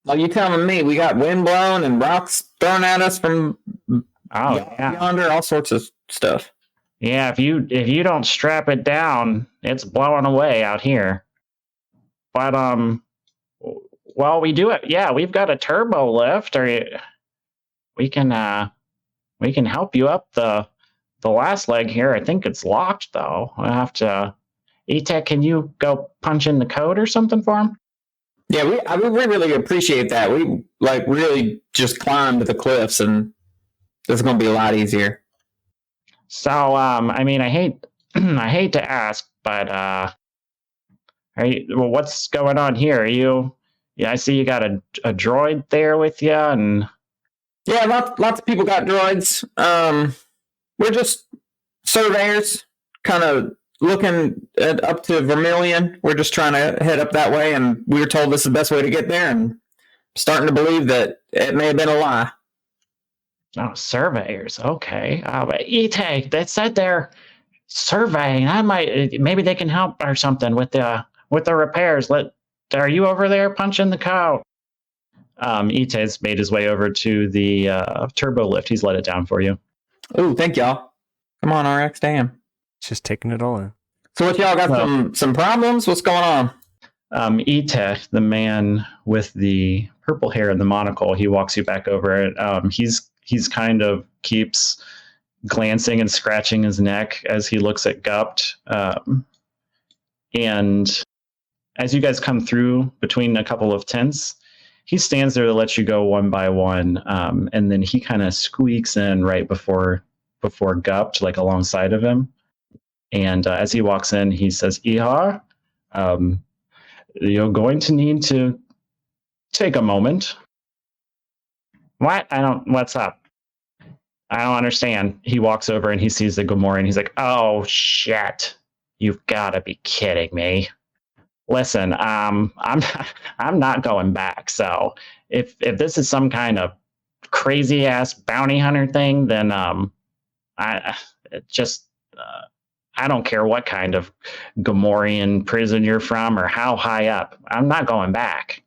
Well, you telling me we got wind blown and rocks thrown at us from yonder, all sorts of stuff. Yeah, if you don't strap it down, it's blowing away out here. But well, we do it. Yeah, we've got a turbo lift, or we can help you up the last leg here. I think it's locked though. I have to. E-Tech, can you go punch in the code or something for him? Yeah, we really appreciate that. We really just climbed the cliffs, and this is going to be a lot easier. So, I mean, I hate to ask, but what's going on here? I see you got a droid there with you, and yeah, lots of people got droids. We're just surveyors, kind of looking up to Vermilion. We're just trying to head up that way, and we were told this is the best way to get there, and starting to believe that it may have been a lie. Oh, surveyors. Okay. E-Tech, that said they're surveying. Maybe they can help or something with the repairs. Are you over there punching the code? E-Tech's made his way over to the turbo lift. He's let it down for you. Ooh, thank y'all. Come on, Aurick, damn. Just taking it all in. So what, y'all got some problems? What's going on? E-Tech, the man with the purple hair and the monocle, he walks you back over it. He's kind of keeps glancing and scratching his neck as he looks at Gubt. And as you guys come through between a couple of tents, he stands there to let you go one by one. And then he kind of squeaks in right before Gupt, like alongside of him. And as he walks in, he says, Ihar, you're going to need to take a moment. What? What's up? I don't understand. He walks over and he sees the Gamorrean. He's like, oh, shit. You've got to be kidding me. Listen, I'm not going back. So if this is some kind of crazy ass bounty hunter thing, then I don't care what kind of Gamorrean prison you're from or how high up. I'm not going back.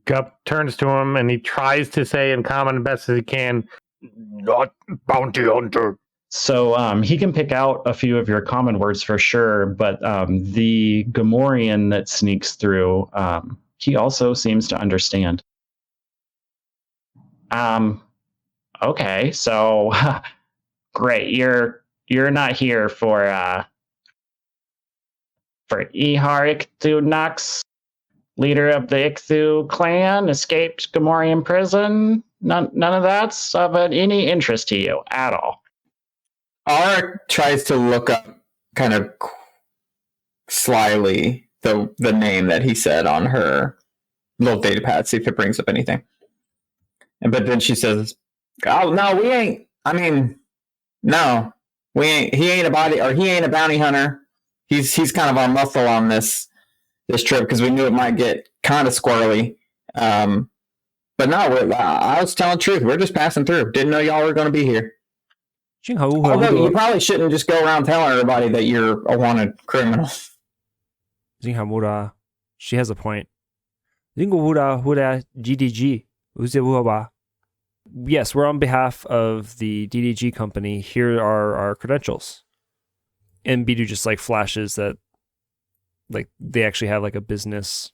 Gup turns to him and he tries to say in common best as he can, not bounty hunter. So he can pick out a few of your common words for sure, but the Gamorrean that sneaks through, he also seems to understand. Okay, so great. You're not here for Ihar Ichthu Nux, leader of the Ichthu clan, escaped Gamorrean prison. None of that's of any interest to you at all. Aurick tries to look up kind of slyly the name that he said on her little data pad, see if it brings up anything. But then she says, oh, no, we ain't. I mean, no, we ain't. He ain't a bounty hunter. He's kind of our muscle on this trip because we knew it might get kind of squirrely. But no, I was telling the truth. We're just passing through. Didn't know y'all were going to be here. Although you probably shouldn't just go around telling everybody that you're a wanted criminal. She has a point. GDG. Yes, we're on behalf of the DDG company. Here are our credentials. And Bidu just like flashes that like they actually have like a business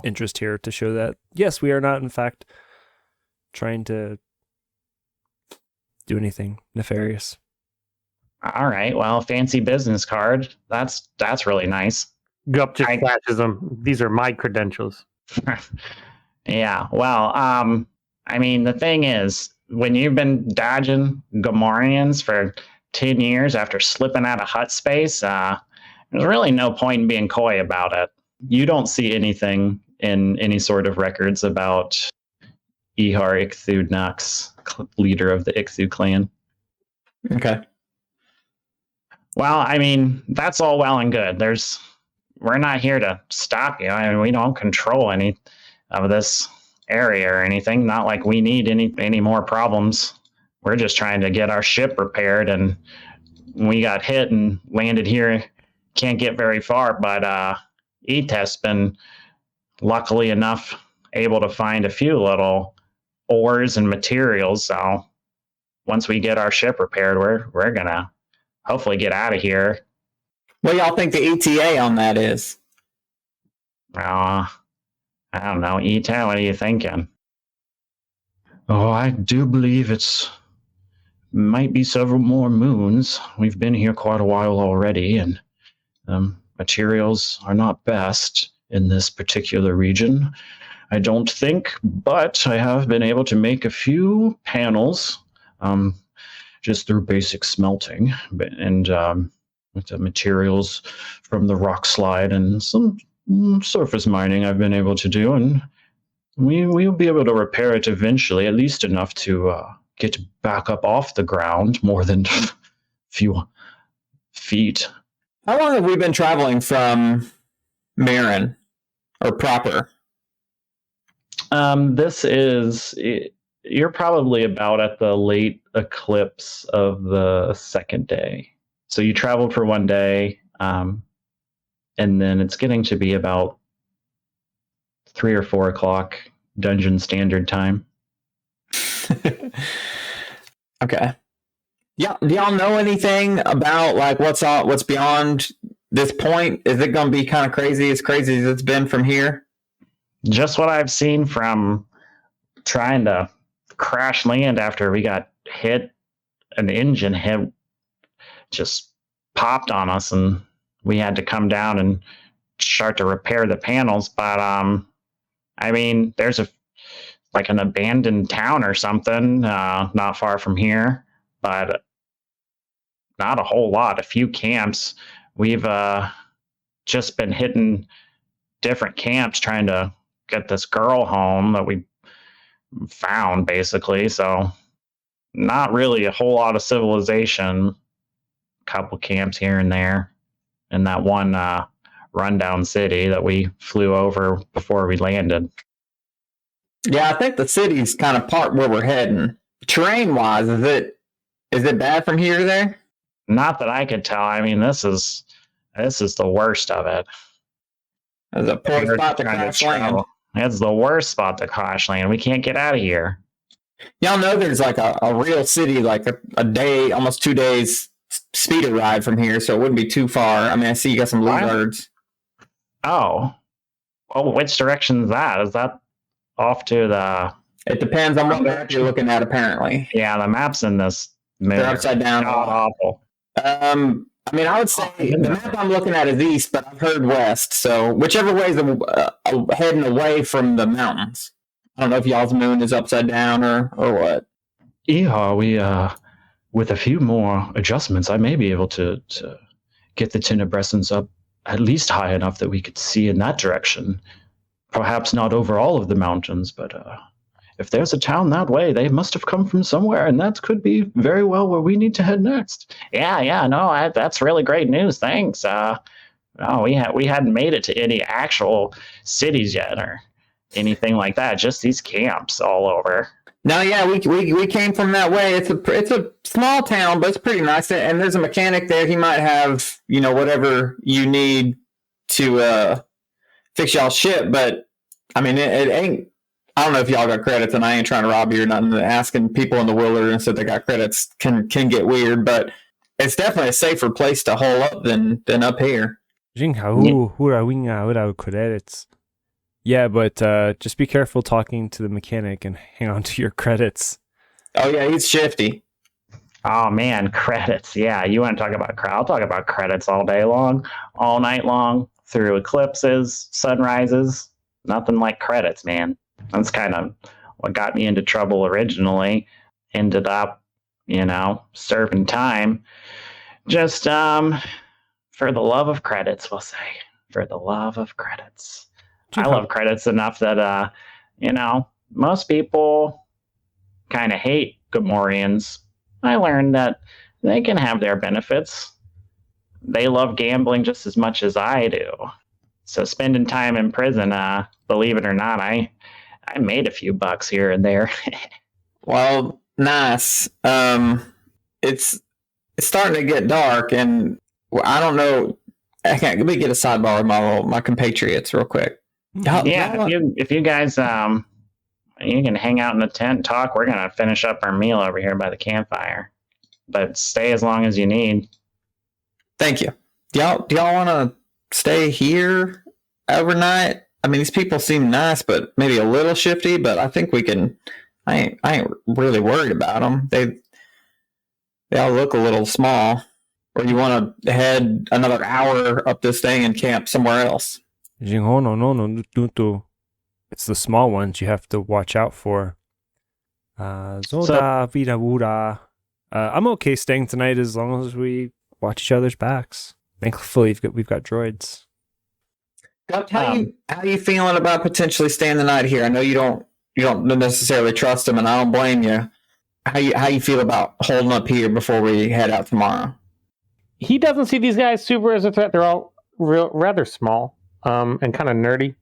interest here to show that yes, we are not in fact trying to do anything nefarious. All right, well, fancy business card. That's really nice. Gupt just flashes them. These are my credentials. Yeah, well, I mean, the thing is, when you've been dodging Gamorreans for 10 years after slipping out of hut space, there's really no point in being coy about it. You don't see anything in any sort of records about Aurick Nux, leader of the Ichthu clan. Okay. Well, I mean, that's all well and good. We're not here to stop you. I mean, we don't control any of this area or anything. Not like we need any more problems. We're just trying to get our ship repaired, and we got hit and landed here. Can't get very far, but Eteth's been luckily enough able to find a few little ores and materials. So once we get our ship repaired, we're gonna hopefully get out of here. What y'all think the ETA on that is? I don't know. Eteth, what are you thinking? Oh, I do believe it's might be several more moons. We've been here quite a while already, and materials are not best in this particular region, I don't think, but I have been able to make a few panels just through basic smelting and with the materials from the rock slide and some surface mining I've been able to do, and we'll be able to repair it eventually, at least enough to get back up off the ground more than a few feet. How long have we been traveling from Marin, or proper? You're probably about at the late eclipse of the second day. So you traveled for one day, and then it's getting to be about 3 or 4 o'clock Dungeon Standard Time. Okay. Yeah. Do y'all know anything about like what's beyond this point? Is it going to be kind of crazy as it's been from here? Just what I've seen from trying to crash land after we got hit. An engine hit, just popped on us, and we had to come down and start to repair the panels. But I mean, there's an abandoned town or something not far from here, but not a whole lot. A few camps. We've just been hitting different camps trying to get this girl home that we found, basically. So not really a whole lot of civilization. A couple camps here and there, and that one rundown city that we flew over before we landed. Yeah, I think the city's kind of part where we're heading. Terrain wise, is it bad from here to there? Not that I could tell. I mean, this is the worst of it. It's a poor spot to crash land. It's the worst spot to crash land. We can't get out of here. Y'all know there's like a real city, like a day, almost 2 days speeder ride from here, so it wouldn't be too far. I mean, I see you got some lizards. Oh, which direction is that? Is that off to the? It depends on what map you're looking at, apparently. Yeah, the maps in this. They're upside down. Awful. I mean, I would say the map I'm looking at is east, but I've heard west. So whichever way is heading away from the mountains. I don't know if y'all's moon is upside down or what. Yeah, we with a few more adjustments, I may be able to get the tenebrescence up at least high enough that we could see in that direction. Perhaps not over all of the mountains, but if there's a town that way, they must have come from somewhere, and that could be very well where we need to head next. Yeah, no, that's really great news. Thanks. No, we hadn't made it to any actual cities yet or anything like that. Just these camps all over. No, yeah, we came from that way. It's a small town, but it's pretty nice. And there's a mechanic there. He might have whatever you need to fix y'all's ship. But I mean, it ain't. I don't know if y'all got credits, and I ain't trying to rob you or nothing. Asking people in the wilderness if they got credits can get weird, but it's definitely a safer place to hole up than up here. Yeah, but just be careful talking to the mechanic and hang on to your credits. Oh yeah, he's shifty. Oh man, credits. Yeah, you want to talk about credits? I'll talk about credits all day long, all night long. through eclipses, sunrises. Nothing like credits, man. That's kind of what got me into trouble originally. Ended up, serving time. Just for the love of credits, we'll say. For the love of credits. I love credits enough that most people kind of hate Gamorreans. I learned that they can have their benefits. They love gambling just as much as I do. So spending time in prison, believe it or not, I made a few bucks here and there. Well, nice. It's starting to get dark, and I don't know. Let me get a sidebar with my compatriots real quick. If you guys you can hang out in the tent and talk. We're gonna finish up our meal over here by the campfire, but stay as long as you need. Thank you. Do y'all want to stay here overnight? I mean, these people seem nice, but maybe a little shifty. But I think we can. I ain't really worried about them. They all look a little small. Or you want to head another hour up this thing and camp somewhere else? No. It's the small ones you have to watch out for. Zoda vida wura. I'm okay staying tonight as long as we watch each other's backs. Thankfully, we've got droids. Gubt, how you feeling about potentially staying the night here? I know you don't necessarily trust him, and I don't blame you. How you feel about holding up here before we head out tomorrow? He doesn't see these guys super as a threat. They're all rather small and kind of nerdy.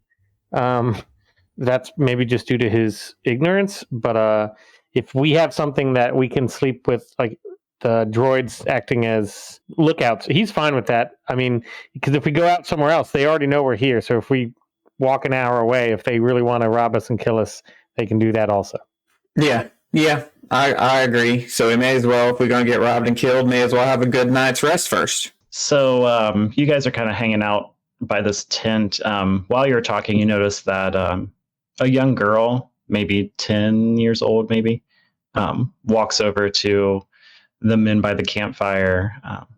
That's maybe just due to his ignorance. But if we have something that we can sleep with, like the droids acting as lookouts, he's fine with that. I mean, because if we go out somewhere else, they already know we're here. So if we walk an hour away, if they really want to rob us and kill us, they can do that also. Yeah, I agree. So we may as well, if we're going to get robbed and killed, may as well have a good night's rest first. So you guys are kind of hanging out by this tent. While you're talking, you notice that a young girl, maybe 10 years old, walks over to the men by the campfire.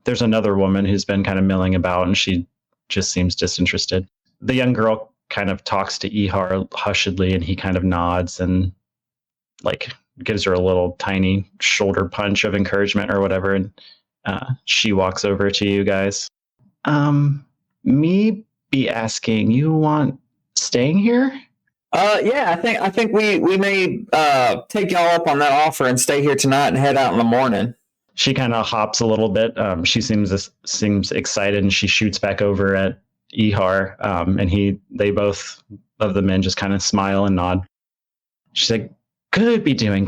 There's another woman who's been kind of milling about, and she just seems disinterested. The young girl kind of talks to Ihar hushedly, and he kind of nods and gives her a little tiny shoulder punch of encouragement or whatever. And she walks over to you guys. Me be asking, you want staying here? Yeah, I think we may take y'all up on that offer and stay here tonight and head out in the morning. She kind of hops a little bit. She seems excited, and she shoots back over at Ihar. And they both of the men just kind of smile and nod. She's like, Good be doing.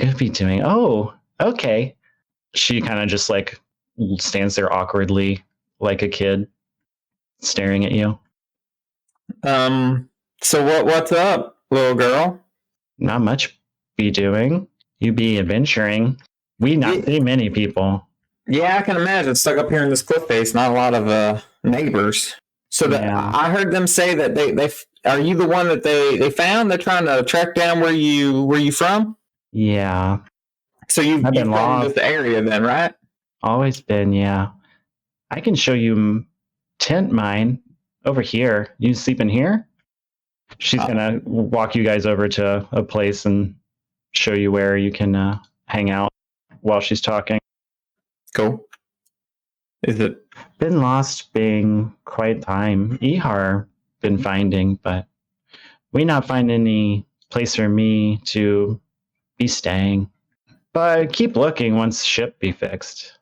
Oh, okay. She kind of just stands there awkwardly like a kid staring at you. So what's up, little girl? Not much be doing. You be adventuring. We not see many people. Yeah, I can imagine. Stuck up here in this cliff face, not a lot of neighbors. So I heard them say that they are you the one that they found? They're trying to track down where you from? Yeah. So you've been from this area then, right? Always been, yeah. I can show you tent mine over here. You sleep in here? She's gonna walk you guys over to a place and show you where you can hang out while she's talking. Cool. Is it been lost being quite time? Ihar been finding, but we not find any place for me to be staying. But keep looking once ship be fixed.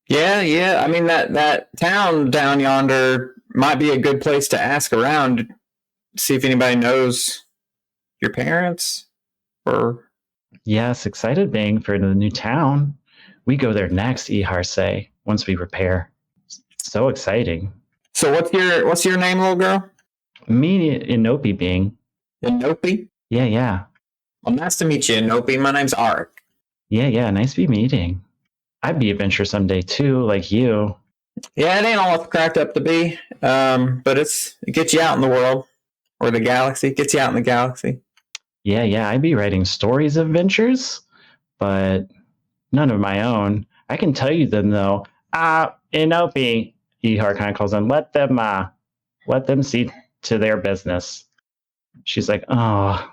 Yeah. I mean that town down yonder might be a good place to ask around, see if anybody knows your parents or. Yes, excited being for the new town. We go there next, Ihar say, once we repair. So exciting. So what's your name, little girl? Me, Inopi being. Inopi? Yeah. Well, nice to meet you, Inopi. My name's Aurick. Yeah, nice to be meeting. I'd be adventure someday too, like you. Yeah, it ain't all it's cracked up to be. But it gets you out in the world. Or the galaxy. It gets you out in the galaxy. Yeah, I'd be writing stories of adventures, but none of my own. I can tell you them though. Inopi, Ihar kind of calls on. Let them let them see to their business. She's like, oh,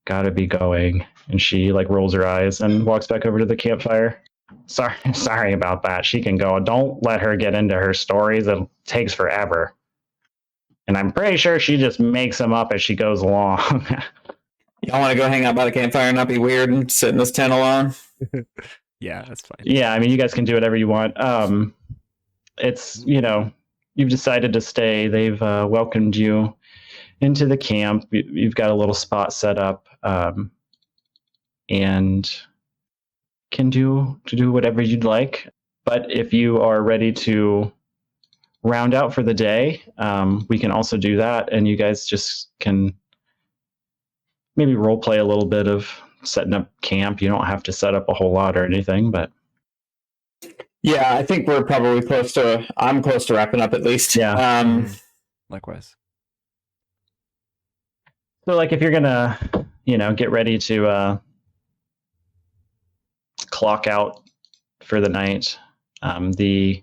gotta be going. And she like rolls her eyes and walks back over to the campfire. Sorry about that. She can go. Don't let her get into her stories. It takes forever. And I'm pretty sure she just makes them up as she goes along. Y'all want to go hang out by the campfire and not be weird and sit in this tent alone? Yeah, that's fine. Yeah, I mean, you guys can do whatever you want. It's, you've decided to stay. They've welcomed you into the camp. You've got a little spot set up, and can do whatever you'd like. But if you are ready to round out for the day, we can also do that, and you guys just can maybe role play a little bit of setting up camp. You don't have to set up a whole lot or anything, but yeah, I think we're probably I'm close to wrapping up at least. Yeah. Likewise. So like if you're gonna, get ready to clock out for the night, the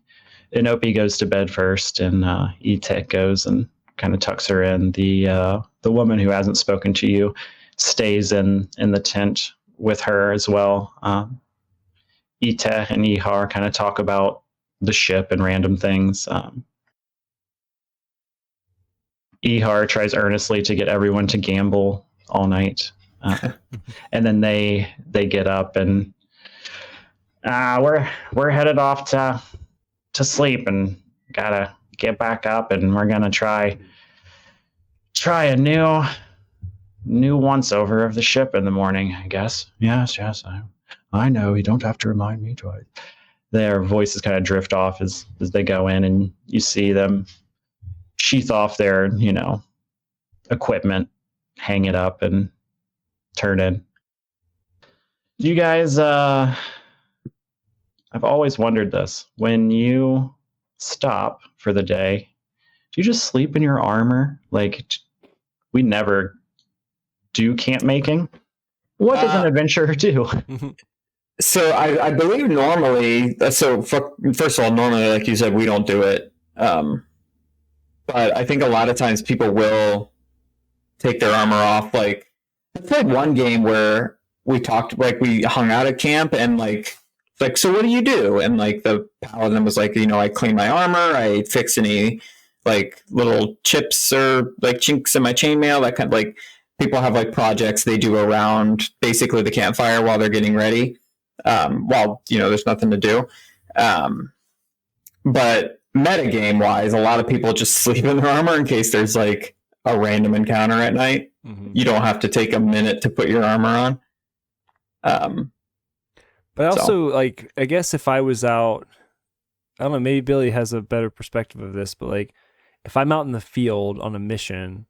Inopi goes to bed first, and Etek goes and kind of tucks her in. The woman who hasn't spoken to you stays in the tent with her as well. Etek and Ihar kind of talk about the ship and random things. Ihar tries earnestly to get everyone to gamble all night, and then they get up and we're headed off to sleep and gotta get back up, and we're gonna try a new once over of the ship in the morning, I guess. Yes, I know. You don't have to remind me twice. Their voices kind of drift off as they go in, and you see them sheath off their, equipment, hang it up, and turn in. You guys, I've always wondered this. When you stop for the day, do you just sleep in your armor? Like, we never do camp making. What does an adventurer do? So I believe normally, first of all, normally, like you said, we don't do it. But I think a lot of times people will take their armor off. Like, I played one game where we talked, like we hung out at camp and like, so what do you do? And like the paladin was like, I clean my armor, I fix any like little chips or like chinks in my chainmail, that kind of like, people have like projects they do around basically the campfire while they're getting ready. While, there's nothing to do. But metagame wise, a lot of people just sleep in their armor in case there's like a random encounter at night. Mm-hmm. You don't have to take a minute to put your armor on. But also, like, I guess if I was out, I don't know, maybe Billy has a better perspective of this, but like, if I'm out in the field on a mission,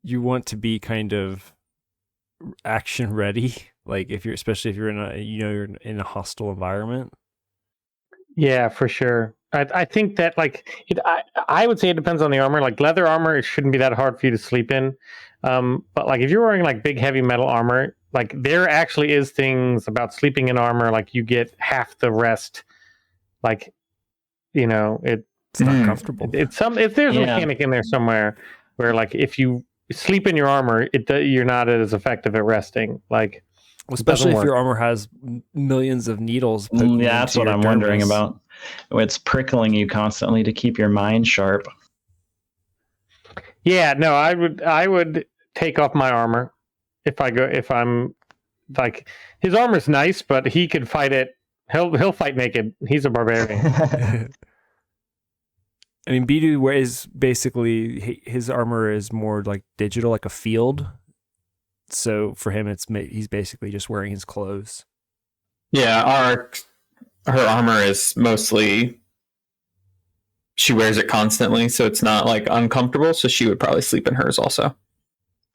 you want to be kind of action ready. Like especially if you're in you're in a hostile environment. Yeah, for sure. I think that I would say it depends on the armor. Like leather armor, it shouldn't be that hard for you to sleep in. But like if you're wearing like big heavy metal armor, like there actually is things about sleeping in armor. Like you get half the rest. Like, It's not comfortable. If there's a mechanic in there somewhere where like if you sleep in your armor, you're not as effective at resting. Like, especially if your armor has millions of needles. Yeah, that's what I'm wondering about. It's prickling you constantly to keep your mind sharp. Yeah, no, I would take off my armor if I'm like, his armor's nice, but he could fight it. He'll fight naked. He's a barbarian. I mean, Bidu is basically, his armor is more like digital, like a field. So for him, he's basically just wearing his clothes. Yeah, her armor is mostly, she wears it constantly, so it's not like uncomfortable. So she would probably sleep in hers also.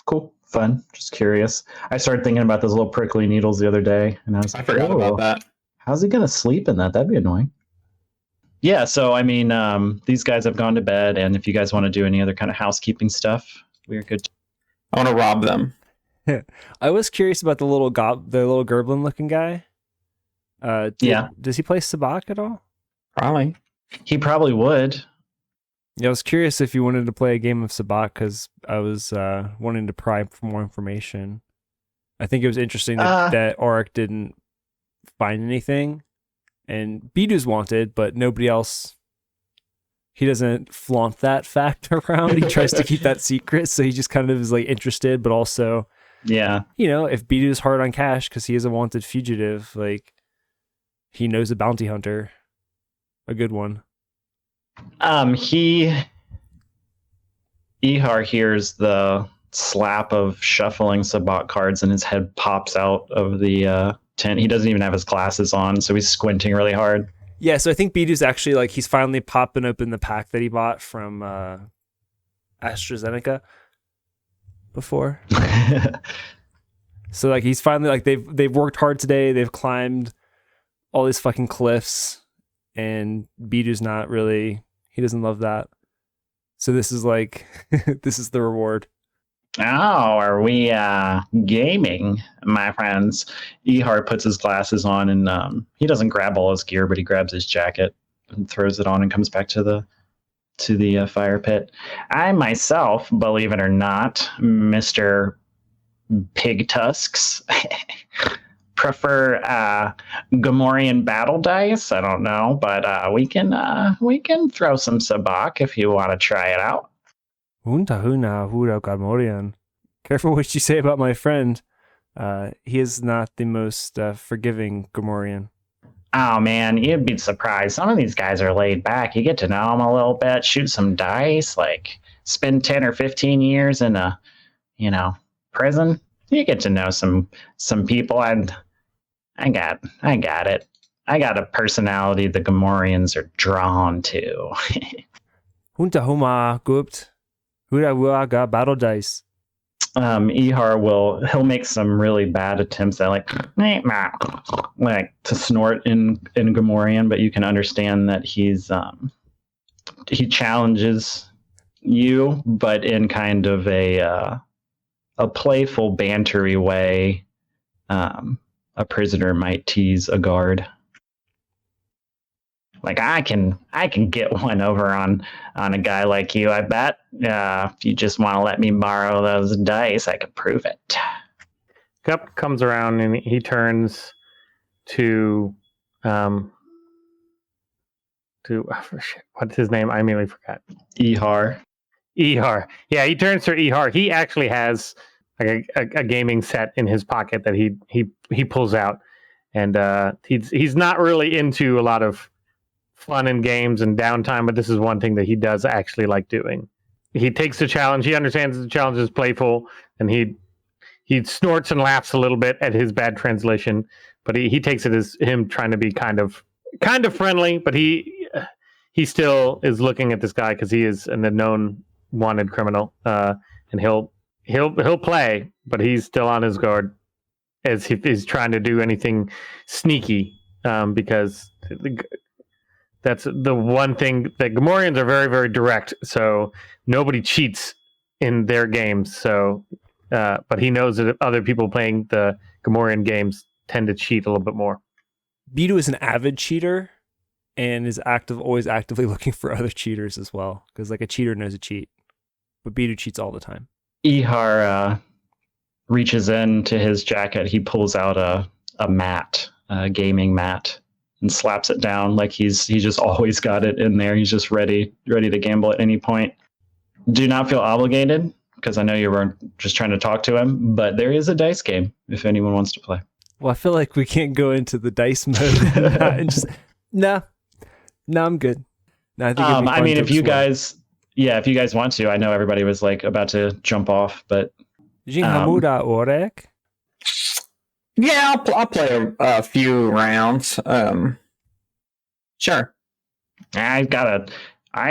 Cool, fun. Just curious. I started thinking about those little prickly needles the other day, and I was like, I forgot about that. How's he gonna sleep in that? That'd be annoying. Yeah, so I mean, these guys have gone to bed, and if you guys want to do any other kind of housekeeping stuff, we're good. I want to rob them. I was curious about the little Gerblin looking guy. Does he play Sabak at all? Probably. He probably would. Yeah, I was curious if you wanted to play a game of Sabacc because I was wanting to pry for more information. I think it was interesting that Aurick didn't find anything, and Bidu's wanted, but nobody else. He doesn't flaunt that fact around. He tries to keep that secret, so he just kind of is like interested, but also, Yeah. if Bidu's hard on cash because he is a wanted fugitive, like he knows a bounty hunter, a good one. Ihar hears the slap of shuffling Sabacc cards and his head pops out of the tent. He doesn't even have his glasses on, so he's squinting really hard. Yeah, so I think Bidu's actually like he's finally popping open the pack that he bought from AstraZeneca before. So like he's finally like they've worked hard today. They've climbed all these fucking cliffs, and Bidu's not really. He doesn't love that. So this is like this is the reward. Oh, are we gaming, my friends? Ihar puts his glasses on and he doesn't grab all his gear, but he grabs his jacket and throws it on and comes back to the fire pit. I myself, believe it or not, Mr. Pig Tusks, prefer Gamorrean battle dice. I don't know, but we can throw some Sabacc if you want to try it out. Careful what you say about my friend. He is not the most forgiving Gamorrean. Oh man, you'd be surprised. Some of these guys are laid back. You get to know them a little bit, shoot some dice, like spend 10 or 15 years in a, prison. You get to know some people, and I got it. I got a personality the Gamorreans are drawn to. Hunta huma Gubt. Hura got battle dice. Ihar he'll make some really bad attempts at like to snort in Gamorrean, but you can understand that he challenges you, but in kind of a playful, bantery way. A prisoner might tease a guard. Like I can get one over on a guy like you, I bet. If you just want to let me borrow those dice, I can prove it. Gupt comes around and he turns to what's his name? I immediately forgot. Ihar. Yeah, he turns to Ihar. He actually has like a gaming set in his pocket that he pulls out, and he's not really into a lot of fun and games and downtime, but this is one thing that he does actually like doing. He takes the challenge. He understands the challenge is playful, and he snorts and laughs a little bit at his bad translation, but he takes it as him trying to be kind of friendly, but he still is looking at this guy because he is an unknown wanted criminal, and he'll play, but he's still on his guard as he's trying to do anything sneaky, because that's the one thing that Gamorreans are very, very direct. So nobody cheats in their games. So, but he knows that other people playing the Gamorrean games tend to cheat a little bit more. Bidu is an avid cheater and is always actively looking for other cheaters as well. Because like a cheater knows a cheat, but Bidu cheats all the time. Ihar reaches into his jacket. He pulls out a mat, a gaming mat, and slaps it down like he's just always got it in there. He's just ready to gamble at any point. Do not feel obligated, because I know you were just trying to talk to him, but there is a dice game if anyone wants to play. Well, I feel like we can't go into the dice mode and just no, I'm good. No, I think I mean, if you guys want to, I know everybody was like about to jump off, but Hamuda Aurick. Yeah, I'll play a few rounds. Sure. I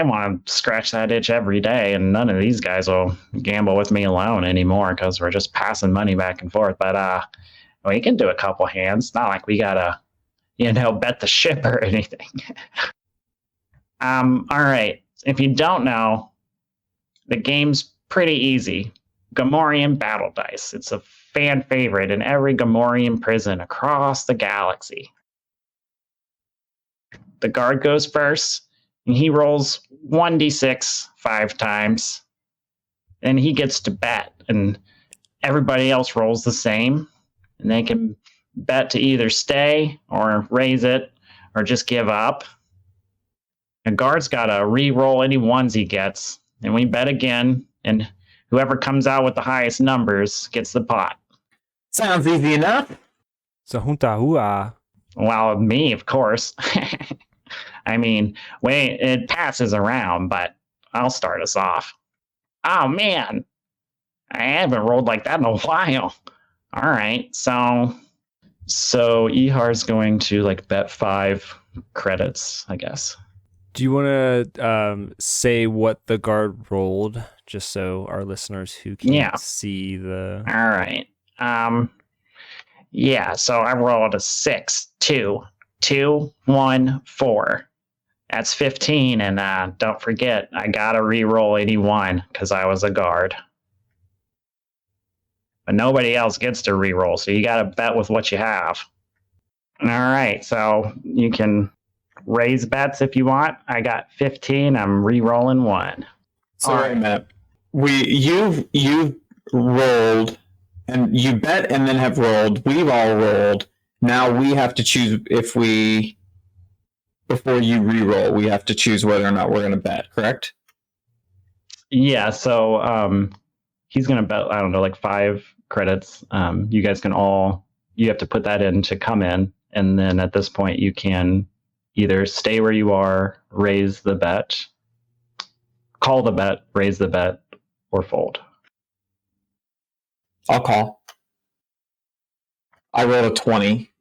want to scratch that itch every day, and none of these guys will gamble with me alone anymore because we're just passing money back and forth. But we can do a couple hands. It's not like we gotta, bet the ship or anything. All right. If you don't know, the game's pretty easy. Gamorrean battle dice. It's a fan favorite in every Gamorrean prison across the galaxy. The guard goes first. and he rolls 1d6 5 times, and he gets to bet, and everybody else rolls the same, and they can bet to either stay or raise it or just give up. A guard's got to re-roll any ones he gets, and we bet again, and whoever comes out with the highest numbers gets the pot. Sounds easy enough. So junta hua. Well, me, of course. I mean, it passes around, but I'll start us off. Oh, man. I haven't rolled like that in a while. All right, so Ihar's going to like bet 5 credits, I guess. Do you want to say what the guard rolled, just so our listeners who can't see the... All right. Yeah, so I rolled a 6, 2, 2, 1, 4. That's 15, and don't forget, I gotta re-roll 81 because I was a guard. But nobody else gets to re-roll, so you gotta bet with what you have. All right, so you can raise bets if you want. I got 15. I'm re-rolling 1. So wait a minute. You've rolled, and you bet and then have rolled. We've all rolled. Now we have to choose before you re-roll, we have to choose whether or not we're going to bet, correct? Yeah, so he's going to bet, I don't know, like 5 credits. You guys you have to put that in to come in, and then at this point you can either stay where you are, raise the bet, call the bet, raise the bet, or fold. I'll call. I rolled a 20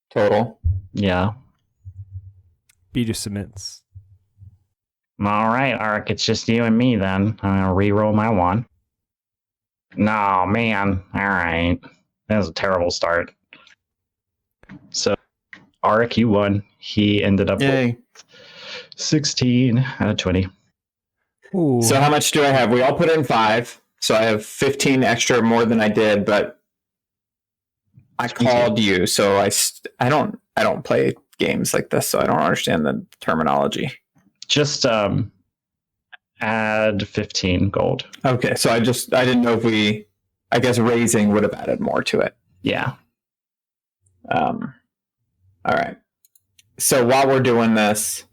total. Yeah. Bidu submits. All right, Aurick, it's just you and me then. I'm going to re-roll my 1. No, man. All right. That was a terrible start. So, Aurick, you won. He ended up with 16 out of 20. Ooh. So how much do I have? We all put in 5. So I have 15 extra more than I did, but I called you. So I don't play games like this, so I don't understand the terminology. Just add 15 gold. Okay, so I didn't know if I guess raising would have added more to it. Yeah. All right. So while we're doing this,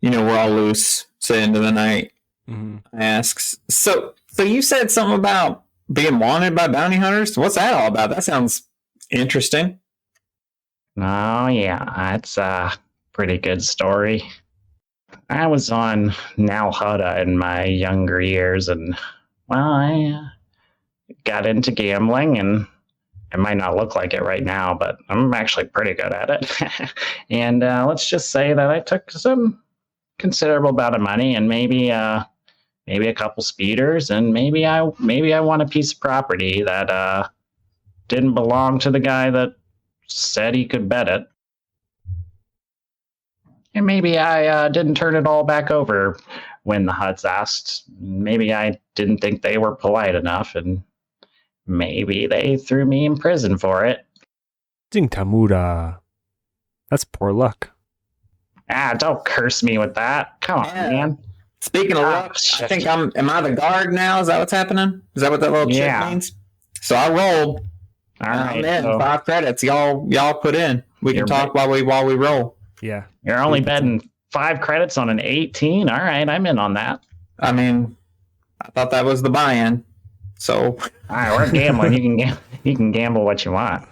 we're all loose, say into the night. Mm-hmm. Asks, so you said something about being wanted by bounty hunters? What's that all about? That sounds interesting. Oh, yeah. It's a pretty good story. I was on Nalhutta in my younger years, and, well, I got into gambling, and it might not look like it right now, but I'm actually pretty good at it. And let's just say that I took some considerable amount of money, and maybe a couple speeders, and maybe I won a piece of property that didn't belong to the guy that said he could bet it. And maybe I didn't turn it all back over when the Huts asked. Maybe I didn't think they were polite enough, and maybe they threw me in prison for it. Ding Tamura. That's poor luck. Don't curse me with that. Come on, man. Speaking of luck, I think am I the guard now? Is that what's happening? Is that what that little chip means? So I rolled. All right, man, 5 credits. Y'all put in. We can talk while we roll. Yeah. You're only betting 5 credits on an 18. All right, I'm in on that. I mean, I thought that was the buy-in. So all right, we're gambling. You can gamble what you want.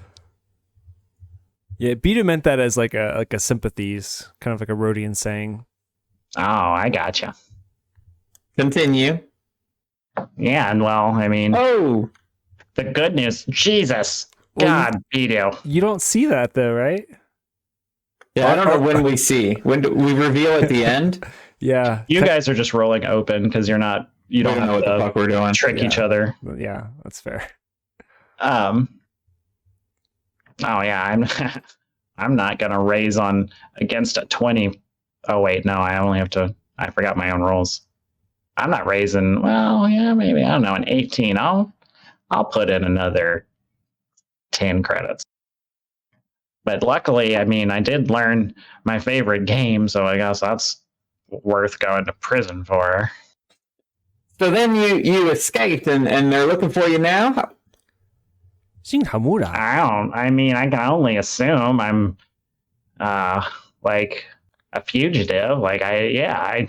Yeah, Bidu meant that as like a sympathies, kind of like a Rhodian saying. Oh, I gotcha. Continue. Yeah, and well, I mean, the good news, Jesus, God, Bidu. You don't see that though, right? Yeah, I don't know when we see. When do we reveal at the end? Yeah. You guys are just rolling open because you don't have know what the fuck we're doing. Trick each other. Yeah, that's fair. Oh yeah, I'm not gonna raise on against a 20. Oh wait, no, I forgot my own rolls. I'm not raising. Well, yeah, maybe, I don't know, an 18. I'll put in another 10 credits. But luckily, I mean, I did learn my favorite game, so I guess that's worth going to prison for. So then you escaped, and they're looking for you now? Shinhamura. I can only assume I'm like a fugitive. Like I'd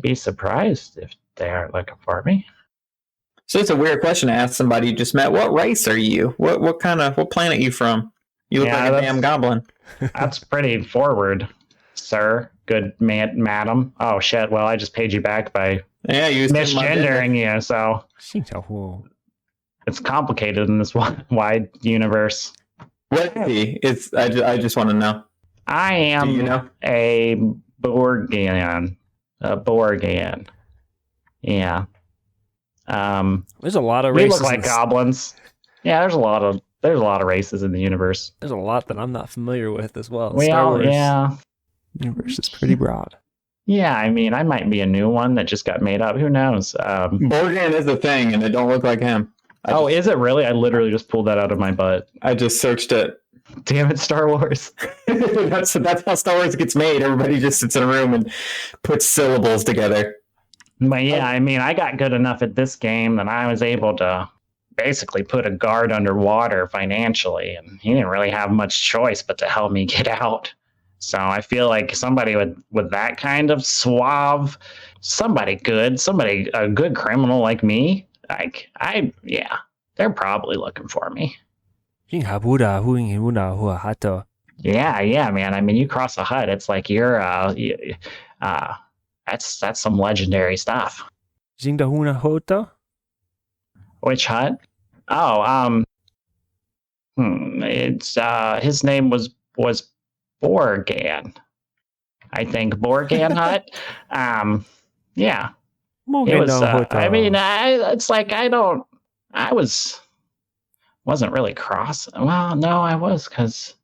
be surprised if they aren't looking for me. So it's a weird question to ask somebody you just met. What race are you? What planet are you from? You look like a damn goblin. That's pretty forward, sir. Good madam. Oh shit, well I just paid you back by misgendering you, so it's complicated in this wide universe. What is he? I just want to know. I am a Borgian. A Borgian. Yeah. There's a lot of we races. Look like goblins. Yeah, there's a lot of races in the universe. There's a lot that I'm not familiar with as well. Star Wars universe is pretty broad. Yeah, I mean, I might be a new one that just got made up. Who knows? Borgian is a thing, and it don't look like him. Is it really? I literally just pulled that out of my butt. I just searched it. Damn it, Star Wars. That's how Star Wars gets made. Everybody just sits in a room and puts syllables together. But yeah, I mean, I got good enough at this game that I was able to basically put a guard underwater financially, and he didn't really have much choice but to help me get out. So I feel like somebody with that kind of suave, a good criminal like me, they're probably looking for me. Yeah, man. I mean, you cross a hut, it's like you're that's some legendary stuff. Which hut? Oh, it's his name was Borgan. I think Borgan hut. Yeah. It was. Wasn't really cross. Well, no, I was, because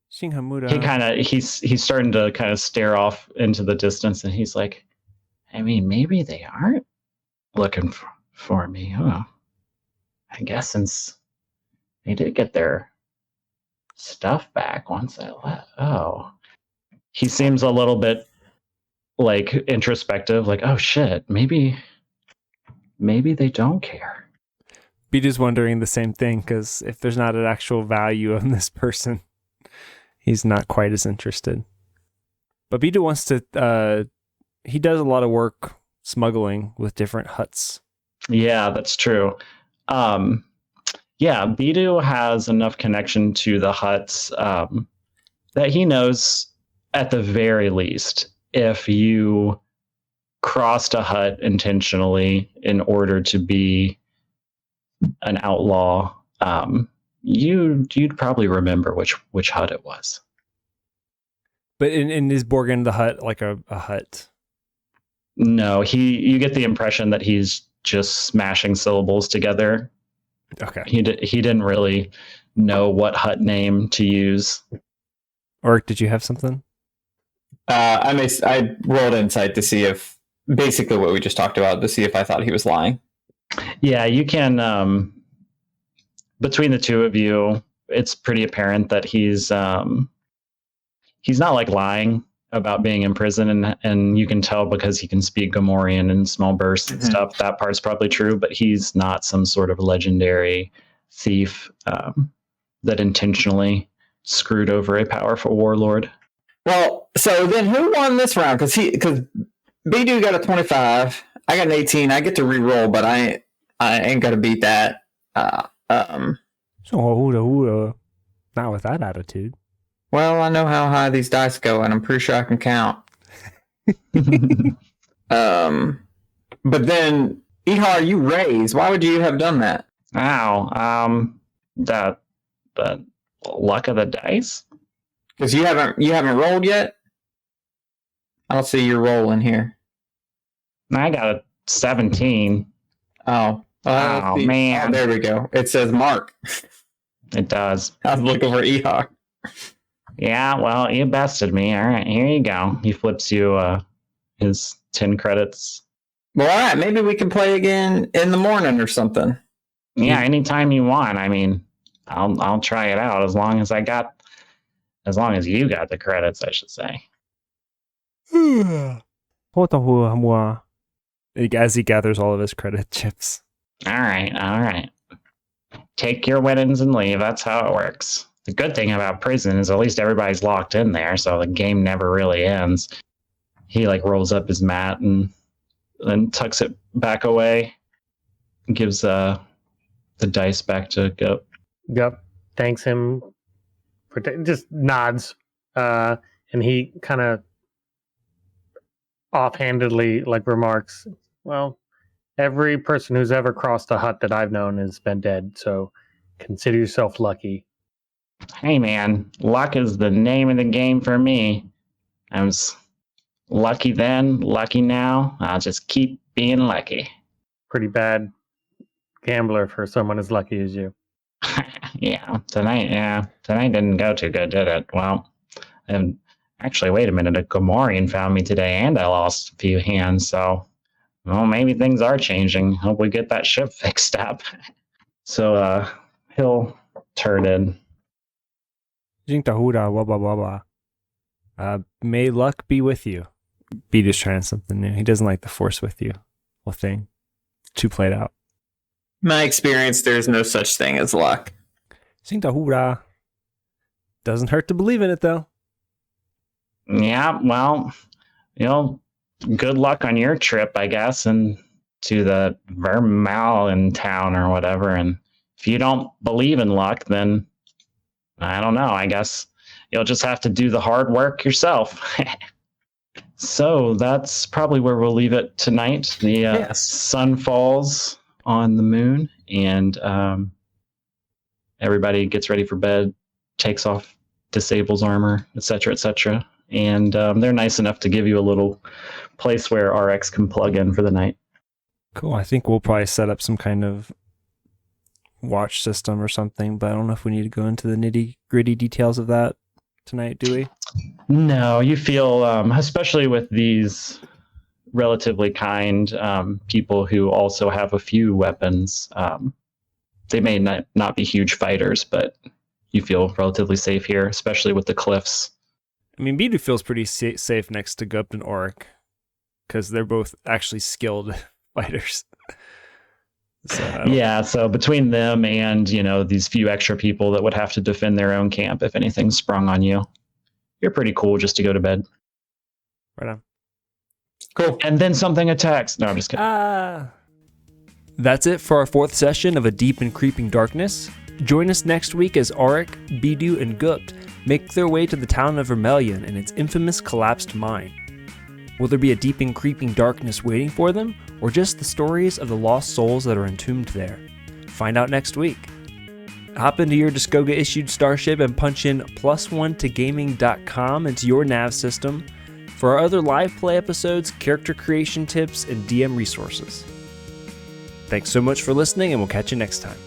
he's starting to kind of stare off into the distance, and he's like, I mean, maybe they aren't looking for me, huh? I guess since they did get their stuff back once I left. Oh, he seems a little bit like introspective, like, oh shit, maybe they don't care. Bidu's wondering the same thing, because if there's not an actual value of this person, he's not quite as interested. But Bidu wants to, he does a lot of work smuggling with different huts. Yeah, that's true. Yeah, Bidu has enough connection to the huts that he knows, at the very least, if you crossed a hut intentionally in order to be an outlaw, you'd probably remember which hut it was. But in is Borgen the hut like a hut? No, you get the impression that he's just smashing syllables together. Okay. He didn't really know what name to use. Aurick, did you have something? I rolled insight to see if basically what we just talked about, to see if I thought he was lying. Yeah, you can. Between the two of you, it's pretty apparent that he's not like lying about being in prison, and you can tell because he can speak Gamorrean in small bursts and stuff. That part's probably true, but he's not some sort of legendary thief that intentionally screwed over a powerful warlord. Well, so then who won this round? Because Bidu got a 25, I got an 18. I get to re-roll, but I ain't gonna beat that. So not with that attitude. Well, I know how high these dice go, and I'm pretty sure I can count. But then, Ihar, you raise. Why would you have done that? Ow. The luck of the dice? Because you haven't rolled yet? I don't see your roll in here. I got a 17. Oh. Man. Oh, there we go. It says Mark. It does. I was looking for Ihar. Yeah, well, you bested me. All right, here you go. He flips you his 10 credits. Well, all right. Maybe we can play again in the morning or something. Yeah, anytime you want. I mean, I'll try it out as long as you got the credits, I should say. As he gathers all of his credit chips. All right. Take your winnings and leave. That's how it works. The good thing about prison is at least everybody's locked in there, so the game never really ends. He rolls up his mat and then tucks it back away. Gives the dice back to Gupt. Gupt thanks him, just nods, and he kind of offhandedly remarks, "Well, every person who's ever crossed a hut that I've known has been dead, so consider yourself lucky." Hey man, luck is the name of the game for me. I was lucky then, lucky now. I'll just keep being lucky. Pretty bad gambler for someone as lucky as you. Tonight didn't go too good, did it? Well, actually, wait a minute, a Marin found me today and I lost a few hands, so well, maybe things are changing. Hope we get that ship fixed up. So he'll turn in. May luck be with you. Bidu's trying something new. He doesn't like the force with you. Whole thing. Too played out. My experience, there's no such thing as luck. Doesn't hurt to believe in it, though. Yeah, well, good luck on your trip, I guess, and to the Vermalen town or whatever. And if you don't believe in luck, then I don't know. I guess you'll just have to do the hard work yourself. So that's probably where we'll leave it tonight. The sun falls on the moon, and everybody gets ready for bed, takes off disables armor, etc. And they're nice enough to give you a little place where RX can plug in for the night. Cool. I think we'll probably set up some kind of watch system or something, but I don't know if we need to go into the nitty-gritty details of that tonight, do we? No, you feel, especially with these relatively kind people who also have a few weapons, they may not be huge fighters, but you feel relatively safe here, especially with the cliffs. I mean, Bidu feels pretty safe next to Gupt and Aurick because they're both actually skilled fighters. So between them and, these few extra people that would have to defend their own camp if anything sprung on you, you're pretty cool just to go to bed. Right on. Cool. And then something attacks. No, I'm just kidding. That's it for our fourth session of A Deep and Creeping Darkness. Join us next week as Aurick, Bidu, and Gupt make their way to the town of Vermalion and its infamous collapsed mine. Will there be a deep and creeping darkness waiting for them, or just the stories of the lost souls that are entombed there? Find out next week. Hop into your Discoga-issued starship and punch in +1 to gaming.com into your nav system for our other live play episodes, character creation tips, and DM resources. Thanks so much for listening, and we'll catch you next time.